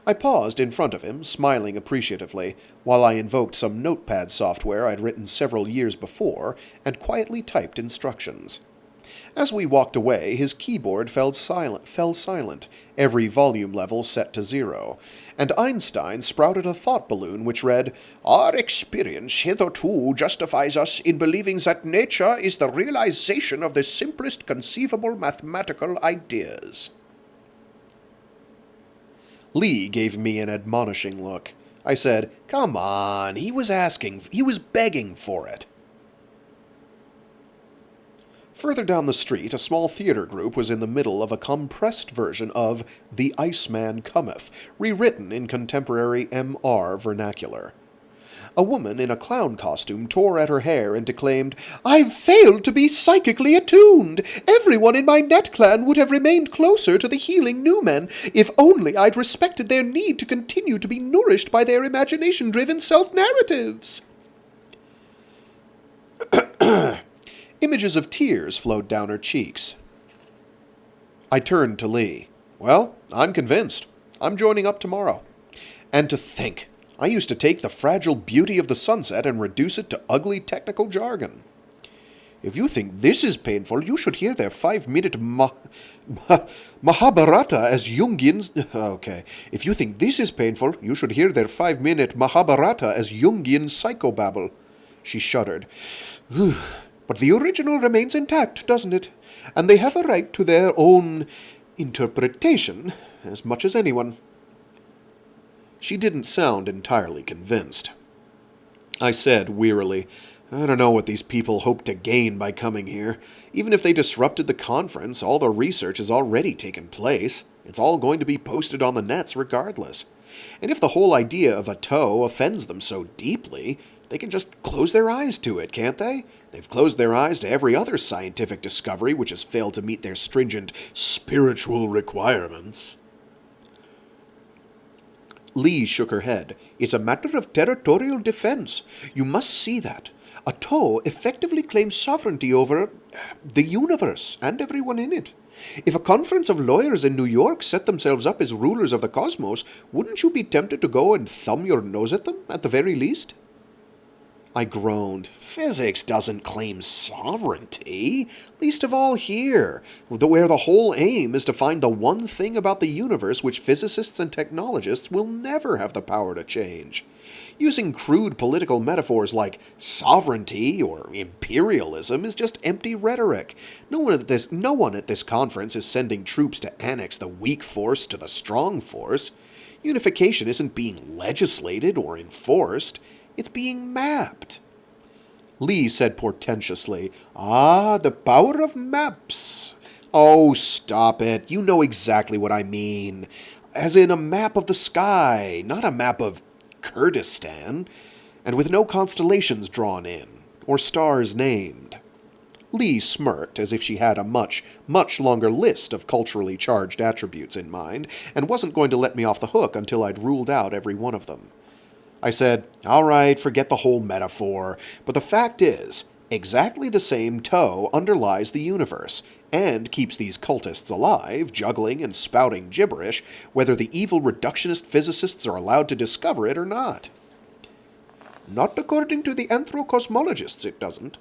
I paused in front of him, smiling appreciatively, while I invoked some notepad software I'd written several years before, and quietly typed instructions. As we walked away, his keyboard fell silent, every volume level set to 0, and Einstein sprouted a thought balloon which read, "Our experience hitherto justifies us in believing that nature is the realization of the simplest conceivable mathematical ideas." Lee gave me an admonishing look. I said, "Come on, he was begging for it." Further down the street, a small theater group was in the middle of a compressed version of The Iceman Cometh, rewritten in contemporary MR vernacular. A woman in a clown costume tore at her hair and declaimed, "I've failed to be psychically attuned. Everyone in my net clan would have remained closer to the healing Newmen if only I'd respected their need to continue to be nourished by their imagination-driven self-narratives." Images of tears flowed down her cheeks. I turned to Lee. "Well, I'm convinced. I'm joining up tomorrow. And to think, I used to take the fragile beauty of the sunset and reduce it to ugly technical jargon. If you think this is painful, you should hear their 5-minute Mahabharata as Jungian... Okay. If you think this is painful, you should hear their 5-minute Mahabharata as Jungian psychobabble." She shuddered. "But the original remains intact, doesn't it? And they have a right to their own interpretation, as much as anyone." She didn't sound entirely convinced. I said wearily, "I don't know what these people hope to gain by coming here. Even if they disrupted the conference, all the research has already taken place. It's all going to be posted on the nets regardless. And if the whole idea of a toe offends them so deeply, they can just close their eyes to it, can't they? They've closed their eyes to every other scientific discovery which has failed to meet their stringent spiritual requirements." Lee shook her head. "It's a matter of territorial defense. You must see that. A toe effectively claims sovereignty over the universe and everyone in it. If a conference of lawyers in New York set themselves up as rulers of the cosmos, wouldn't you be tempted to go and thumb your nose at them, at the very least?" I groaned. "Physics doesn't claim sovereignty, least of all here, where the whole aim is to find the one thing about the universe which physicists and technologists will never have the power to change. Using crude political metaphors like sovereignty or imperialism is just empty rhetoric. No one at this conference is sending troops to annex the weak force to the strong force. Unification isn't being legislated or enforced. It's being mapped." Lee said portentously, "Ah, the power of maps." "Oh, stop it. You know exactly what I mean. As in a map of the sky, not a map of Kurdistan, and with no constellations drawn in, or stars named." Lee smirked as if she had a much, much longer list of culturally charged attributes in mind, and wasn't going to let me off the hook until I'd ruled out every one of them. I said, "All right, forget the whole metaphor, but the fact is, exactly the same toe underlies the universe, and keeps these cultists alive, juggling and spouting gibberish, whether the evil reductionist physicists are allowed to discover it or not." "Not according to the anthro-cosmologists, it doesn't."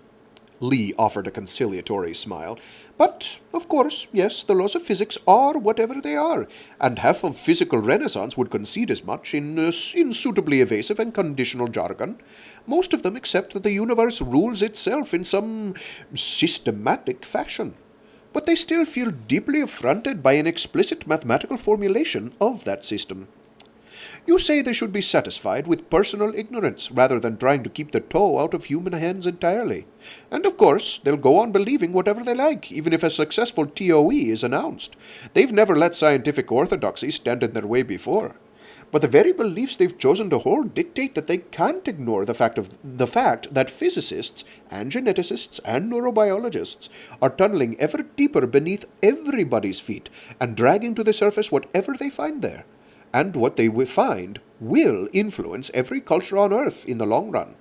Lee offered a conciliatory smile. But, of course, yes, the laws of physics are whatever they are, and half of physical renaissance would concede as much in suitably evasive and conditional jargon. Most of them accept that the universe rules itself in some systematic fashion. But they still feel deeply affronted by an explicit mathematical formulation of that system. You say they should be satisfied with personal ignorance rather than trying to keep the toe out of human hands entirely. And of course, they'll go on believing whatever they like, even if a successful TOE is announced. They've never let scientific orthodoxy stand in their way before. But the very beliefs they've chosen to hold dictate that they can't ignore the fact that physicists and geneticists and neurobiologists are tunneling ever deeper beneath everybody's feet and dragging to the surface whatever they find there. And what they will find will influence every culture on Earth in the long run.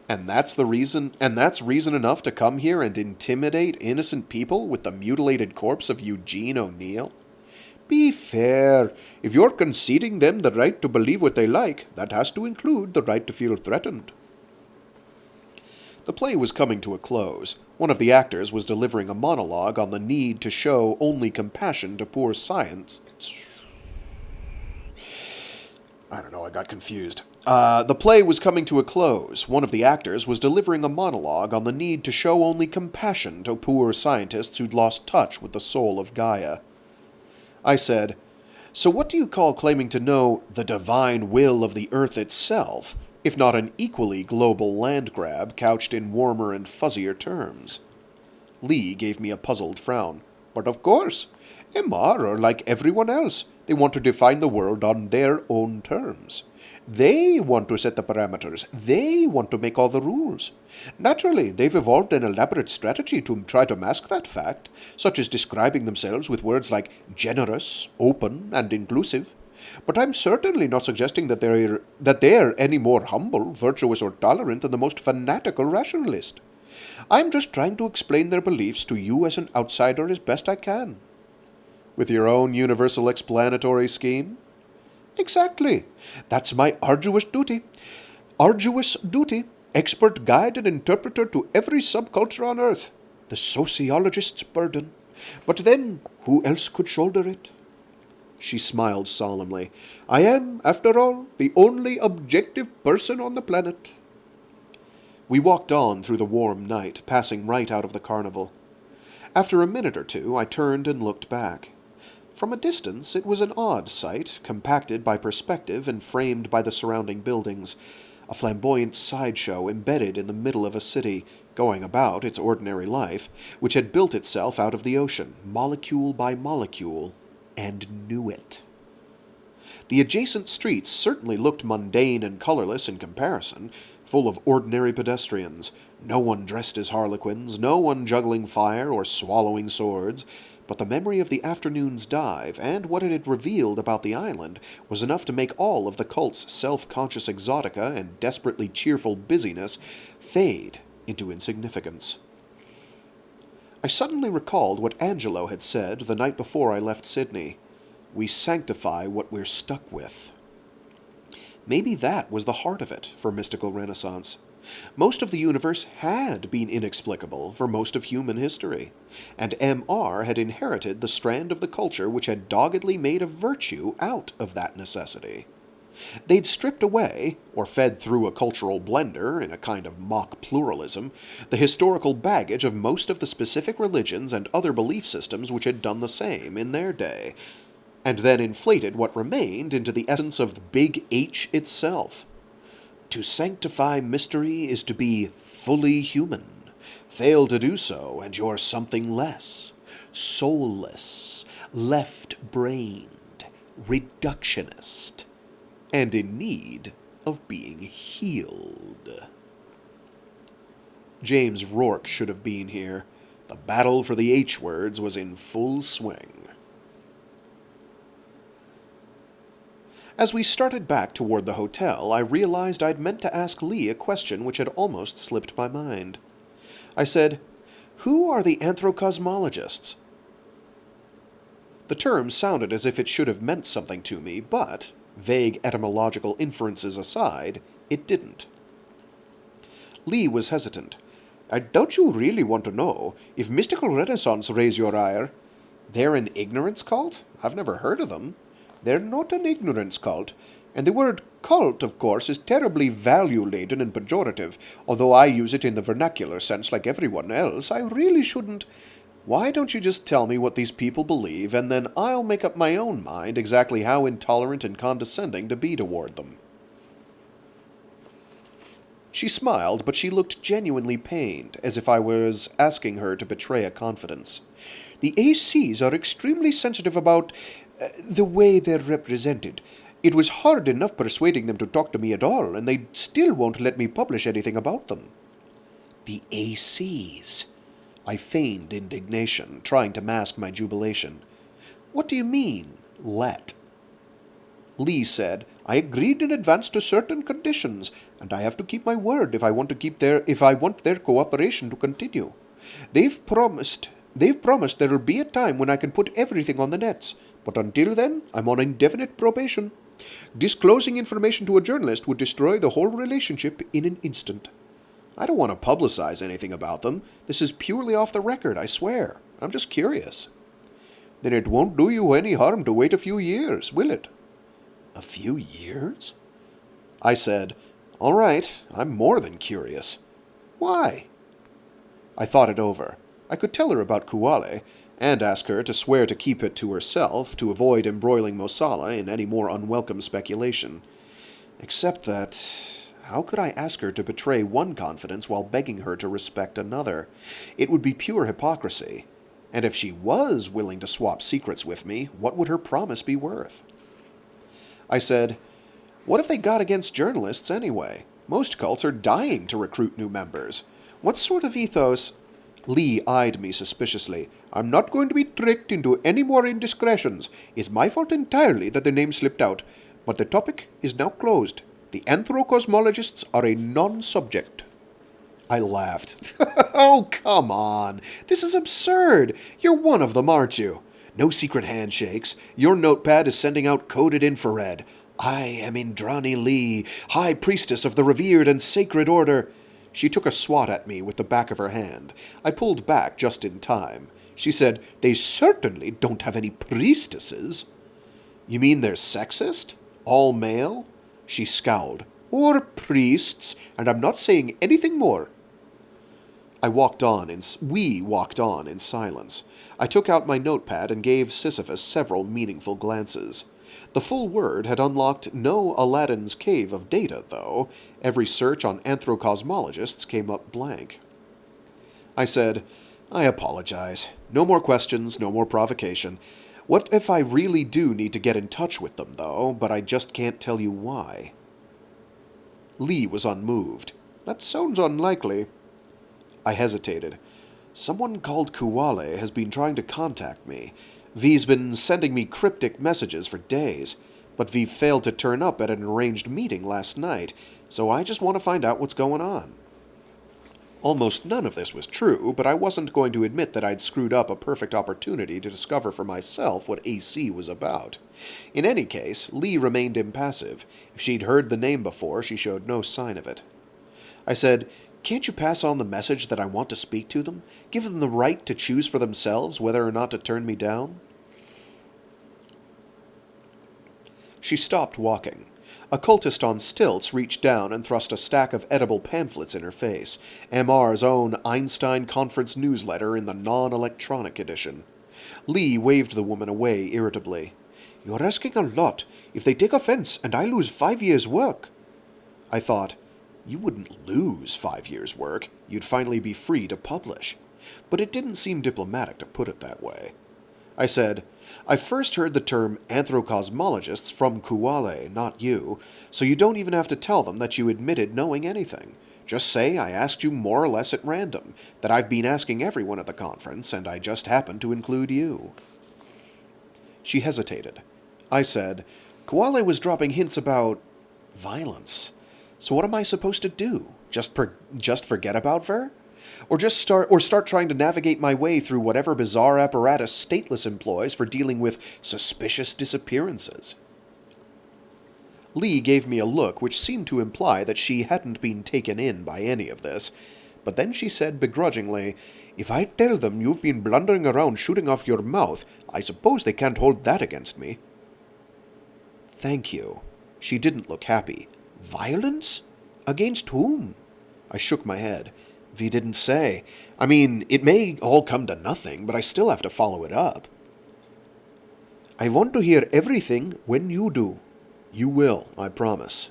And that's reason enough to come here and intimidate innocent people with the mutilated corpse of Eugene O'Neill? Be fair. If you're conceding them the right to believe what they like, that has to include the right to feel threatened. The play was coming to a close. One of the actors was delivering a monologue on the need to show only compassion to poor science. I got confused. The play was coming to a close. One of the actors was delivering a monologue on the need to show only compassion to poor scientists who'd lost touch with the soul of Gaia. I said, "So what do you call claiming to know the divine will of the Earth itself, if not an equally global land grab couched in warmer and fuzzier terms?" Lee gave me a puzzled frown. "But of course, MR are like everyone else. They want to define the world on their own terms. They want to set the parameters. They want to make all the rules. Naturally, they've evolved an elaborate strategy to try to mask that fact, such as describing themselves with words like generous, open, and inclusive. But I'm certainly not suggesting that they're any more humble, virtuous, or tolerant than the most fanatical rationalist. I'm just trying to explain their beliefs to you as an outsider as best I can." "With your own universal explanatory scheme?" "Exactly. That's my arduous duty. Expert guide and interpreter to every subculture on Earth. The sociologist's burden. But then, who else could shoulder it?" She smiled solemnly. "I am, after all, the only objective person on the planet." We walked on through the warm night, passing right out of the carnival. After a minute or two, I turned and looked back. From a distance, it was an odd sight, compacted by perspective and framed by the surrounding buildings. A flamboyant sideshow embedded in the middle of a city, going about its ordinary life, which had built itself out of the ocean, molecule by molecule, and knew it. The adjacent streets certainly looked mundane and colorless in comparison, full of ordinary pedestrians, no one dressed as harlequins, no one juggling fire or swallowing swords, but the memory of the afternoon's dive and what it had revealed about the island was enough to make all of the cult's self-conscious exotica and desperately cheerful busyness fade into insignificance. I suddenly recalled what Angelo had said the night before I left Sydney. We sanctify what we're stuck with. Maybe that was the heart of it for mystical Renaissance. Most of the universe had been inexplicable for most of human history, and MR had inherited the strand of the culture which had doggedly made a virtue out of that necessity. They'd stripped away, or fed through a cultural blender, in a kind of mock pluralism, the historical baggage of most of the specific religions and other belief systems which had done the same in their day, and then inflated what remained into the essence of Big H itself. To sanctify mystery is to be fully human. Fail to do so, and you're something less. Soulless, left-brained, reductionist, and in need of being healed. James Rourke should have been here. The battle for the H-words was in full swing. As we started back toward the hotel, I realized I'd meant to ask Lee a question which had almost slipped my mind. I said, "Who are the anthrocosmologists?" The term sounded as if it should have meant something to me, but, vague etymological inferences aside, it didn't. Lee was hesitant. Don't you really want to know if mystical renaissance raise your ire? They're an ignorance cult? I've never heard of them. They're not an ignorance cult. And the word cult, of course, is terribly value-laden and pejorative. Although I use it in the vernacular sense like everyone else, I really shouldn't. Why don't you just tell me what these people believe, and then I'll make up my own mind exactly how intolerant and condescending to be toward them? She smiled, but she looked genuinely pained, as if I was asking her to betray a confidence. The ACs are extremely sensitive about the way they're represented. It was hard enough persuading them to talk to me at all, and they still won't let me publish anything about them. The ACs. I feigned indignation, trying to mask my jubilation. What do you mean, let? Lee said, I agreed in advance to certain conditions, and I have to keep my word if I want their cooperation to continue. They've promised there'll be a time when I can put everything on the nets, but until then, I'm on indefinite probation. Disclosing information to a journalist would destroy the whole relationship in an instant. I don't want to publicize anything about them. This is purely off the record, I swear. I'm just curious. Then it won't do you any harm to wait a few years, will it? A few years? I said, All right, I'm more than curious. Why? I thought it over. I could tell her about Kuale, and ask her to swear to keep it to herself to avoid embroiling Mosala in any more unwelcome speculation. Except that, how could I ask her to betray one confidence while begging her to respect another? It would be pure hypocrisy. And if she was willing to swap secrets with me, what would her promise be worth? I said, What if they got against journalists anyway? Most cults are dying to recruit new members. What sort of ethos... Lee eyed me suspiciously. I'm not going to be tricked into any more indiscretions. It's my fault entirely that the name slipped out. But the topic is now closed. The anthro-cosmologists are a non-subject. I laughed. Oh, come on. This is absurd. You're one of them, aren't you? No secret handshakes. Your notepad is sending out coded infrared. I am Indrani Lee, High Priestess of the revered and sacred order. She took a swat at me with the back of her hand. I pulled back just in time. She said, They certainly don't have any priestesses. You mean they're sexist? All male? She scowled. Or priests, and I'm not saying anything more. We walked on in silence. I took out my notepad and gave Sisyphus several meaningful glances. The full word had unlocked no Aladdin's cave of data, though. Every search on anthro-cosmologists came up blank. I said, I apologize. No more questions, no more provocation. What if I really do need to get in touch with them, though, but I just can't tell you why? Lee was unmoved. That sounds unlikely. I hesitated. Someone called Kuale has been trying to contact me. V's been sending me cryptic messages for days, but V failed to turn up at an arranged meeting last night, so I just want to find out what's going on. Almost none of this was true, but I wasn't going to admit that I'd screwed up a perfect opportunity to discover for myself what AC was about. In any case, Lee remained impassive. If she'd heard the name before, she showed no sign of it. I said, Can't you pass on the message that I want to speak to them? Give them the right to choose for themselves whether or not to turn me down? She stopped walking. A cultist on stilts reached down and thrust a stack of edible pamphlets in her face, MR's own Einstein Conference newsletter in the non-electronic edition. Lee waved the woman away irritably. You're asking a lot. If they take offense and I lose 5 years' work... I thought, you wouldn't lose 5 years' work. You'd finally be free to publish. But it didn't seem diplomatic to put it that way. I said, I first heard the term anthro-cosmologists from Kuale, not you, so you don't even have to tell them that you admitted knowing anything. Just say I asked you more or less at random, that I've been asking everyone at the conference, and I just happened to include you. She hesitated. I said, Kuale was dropping hints about violence. So what am I supposed to do? Just forget about her? Or start trying to navigate my way through whatever bizarre apparatus Stateless employs for dealing with suspicious disappearances? Lee gave me a look which seemed to imply that she hadn't been taken in by any of this, But then she said begrudgingly, "If I tell them you've been blundering around shooting off your mouth, I suppose they can't hold that against me." "Thank you." She didn't look happy. "Violence? Against whom?" I shook my head. "V didn't say. I mean, it may all come to nothing, but I still have to follow it up." "I want to hear everything when you do." "You will, I promise."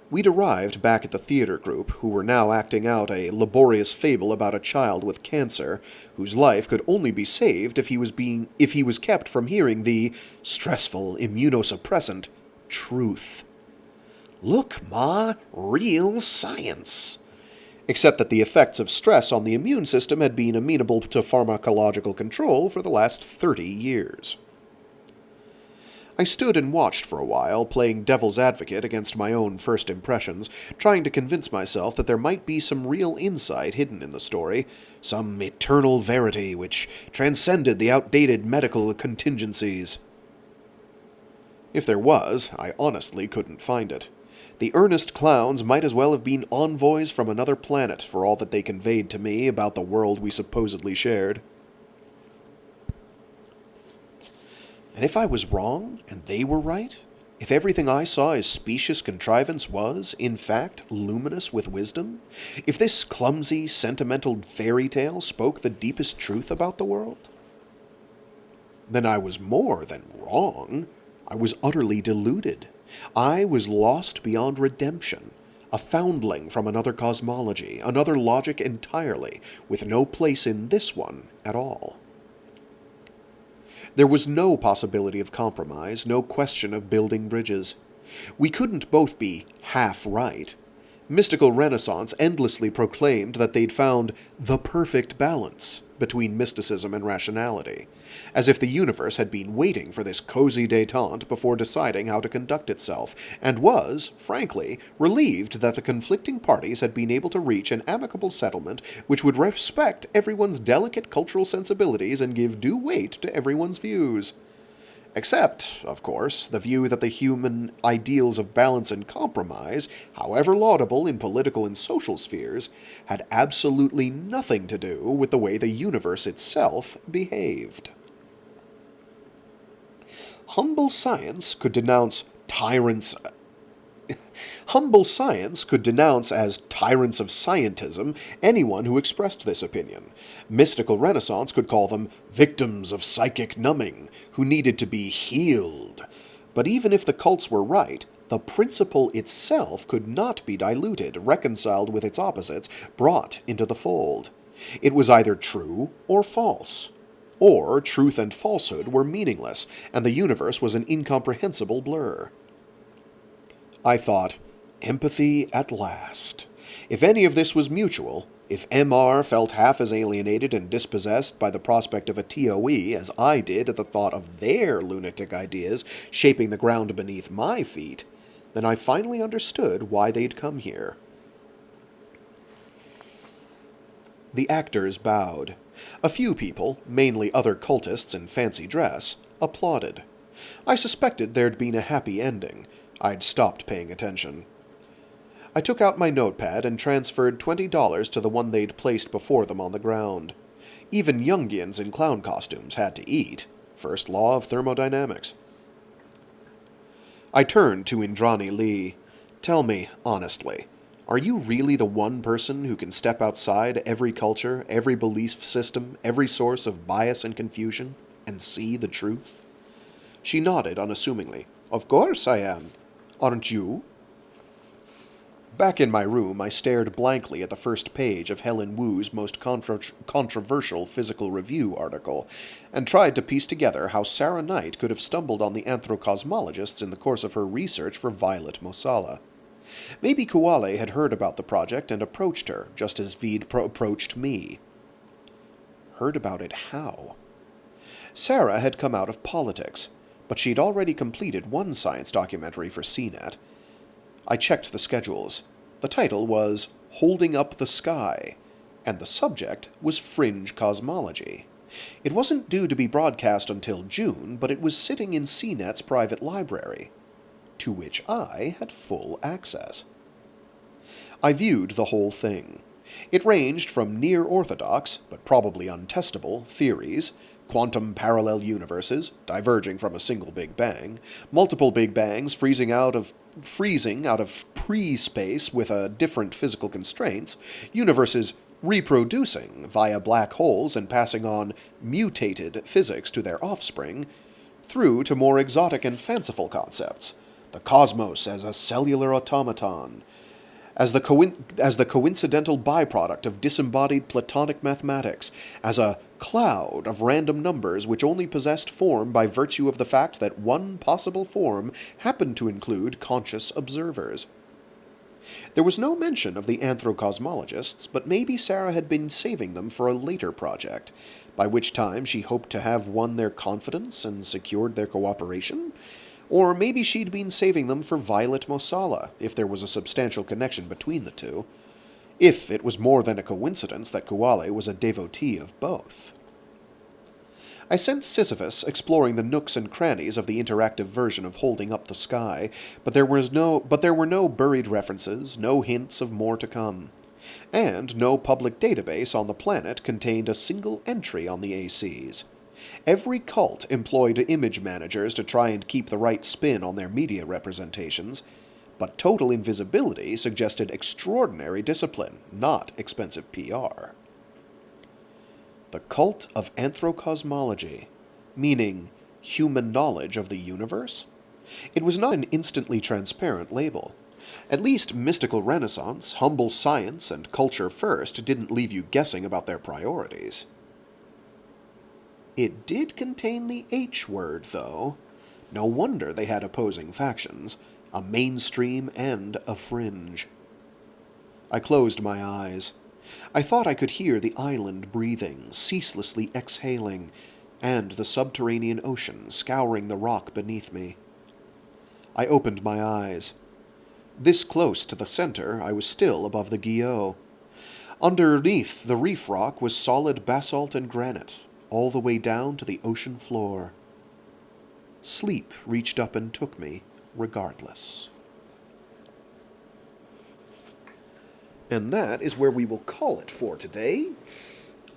We'd arrived back at the theater group, who were now acting out a laborious fable about a child with cancer, whose life could only be saved if he was kept from hearing the stressful immunosuppressant truth. "Look, Ma, real science." Except that the effects of stress on the immune system had been amenable to pharmacological control for the last 30 years. I stood and watched for a while, playing devil's advocate against my own first impressions, trying to convince myself that there might be some real insight hidden in the story, some eternal verity which transcended the outdated medical contingencies. If there was, I honestly couldn't find it. The earnest clowns might as well have been envoys from another planet for all that they conveyed to me about the world we supposedly shared. And if I was wrong, and they were right, if everything I saw as specious contrivance was, in fact, luminous with wisdom, if this clumsy, sentimental fairy tale spoke the deepest truth about the world, then I was more than wrong. I was utterly deluded. I was lost beyond redemption, a foundling from another cosmology, another logic entirely, with no place in this one at all. There was no possibility of compromise, no question of building bridges. We couldn't both be half right. Mystical Renaissance endlessly proclaimed that they'd found the perfect balance between mysticism and rationality, as if the universe had been waiting for this cozy détente before deciding how to conduct itself, and was, frankly, relieved that the conflicting parties had been able to reach an amicable settlement which would respect everyone's delicate cultural sensibilities and give due weight to everyone's views. Except, of course, the view that the human ideals of balance and compromise, however laudable in political and social spheres, had absolutely nothing to do with the way the universe itself behaved. Humble science could denounce as tyrants of scientism anyone who expressed this opinion. Mystical Renaissance could call them victims of psychic numbing, who needed to be healed. But even if the cults were right, the principle itself could not be diluted, reconciled with its opposites, brought into the fold. It was either true or false. Or truth and falsehood were meaningless, and the universe was an incomprehensible blur. I thought, empathy at last. If any of this was mutual, if MR felt half as alienated and dispossessed by the prospect of a TOE as I did at the thought of their lunatic ideas shaping the ground beneath my feet, then I finally understood why they'd come here. The actors bowed. A few people, mainly other cultists in fancy dress, applauded. I suspected there'd been a happy ending. I'd stopped paying attention. I took out my notepad and transferred $20 to the one they'd placed before them on the ground. Even Jungians in clown costumes had to eat. First law of thermodynamics. I turned to Indrani Lee. "Tell me, honestly, are you really the one person who can step outside every culture, every belief system, every source of bias and confusion, and see the truth?" She nodded unassumingly. "Of course I am. Aren't you?" Back in my room, I stared blankly at the first page of Helen Wu's most controversial physical review article, and tried to piece together how Sarah Knight could have stumbled on the anthrocosmologists in the course of her research for Violet Mosala. Maybe Kuale had heard about the project and approached her, just as Veed approached me. Heard about it how? Sarah had come out of politics, but she'd already completed one science documentary for CNET. I checked the schedules. The title was Holding Up the Sky, and the subject was fringe cosmology. It wasn't due to be broadcast until June, but it was sitting in CNET's private library, to which I had full access. I viewed the whole thing. It ranged from near-orthodox, but probably untestable, theories, quantum parallel universes, diverging from a single Big Bang, multiple Big Bangs freezing out of pre-space with different physical constraints, universes reproducing via black holes and passing on mutated physics to their offspring, through to more exotic and fanciful concepts, the cosmos as a cellular automaton, as the coincidental byproduct of disembodied Platonic mathematics, as a cloud of random numbers which only possessed form by virtue of the fact that one possible form happened to include conscious observers. There was no mention of the anthro-cosmologists, but maybe Sarah had been saving them for a later project, by which time she hoped to have won their confidence and secured their cooperation. Or maybe she'd been saving them for Violet Mosala, if there was a substantial connection between the two. If it was more than a coincidence that Kuale was a devotee of both. I sensed Sisyphus exploring the nooks and crannies of the interactive version of Holding Up the Sky, but there were no buried references, no hints of more to come. And no public database on the planet contained a single entry on the ACs. Every cult employed image managers to try and keep the right spin on their media representations, but total invisibility suggested extraordinary discipline, not expensive PR. The cult of anthro-cosmology, meaning human knowledge of the universe? It was not an instantly transparent label. At least mystical renaissance, humble science, and culture first didn't leave you guessing about their priorities. It did contain the H word, though. No wonder they had opposing factions, a mainstream and a fringe. I closed my eyes. I thought I could hear the island breathing, ceaselessly exhaling, and the subterranean ocean scouring the rock beneath me. I opened my eyes. This close to the center, I was still above the Guillot. Underneath the reef rock was solid basalt and granite, all the way down to the ocean floor. Sleep reached up and took me, regardless. And that is where we will call it for today.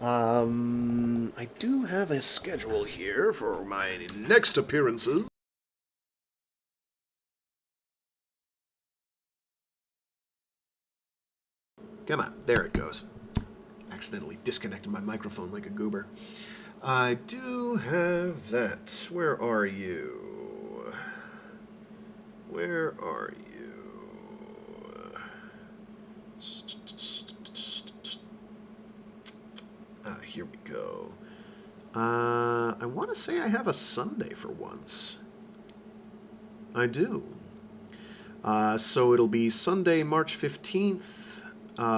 I do have a schedule here for my next appearances. Come on, there it goes. Accidentally disconnected my microphone like a goober. I do have that. Where are you? Where are you? Here we go. I want to say I have a Sunday for once. I do. So it'll be Sunday, March 15th,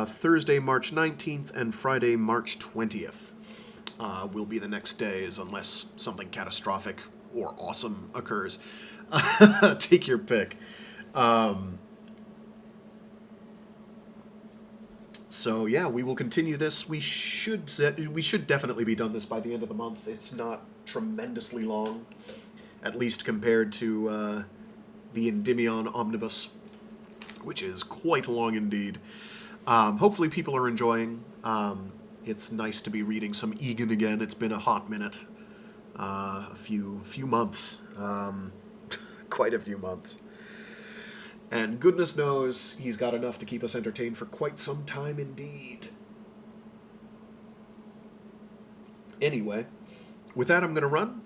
Thursday, March 19th, and Friday, March 20th. Will be the next days, unless something catastrophic or awesome occurs. Take your pick. So yeah, we will continue this. We should definitely be done this by the end of the month. It's not tremendously long, at least compared to the Endymion Omnibus, which is quite long indeed. Hopefully people are enjoying. It's nice to be reading some Egan again. It's been a hot minute, a few months, quite a few months. And goodness knows he's got enough to keep us entertained for quite some time indeed. Anyway, with that I'm going to run.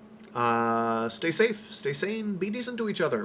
Stay safe, stay sane, be decent to each other.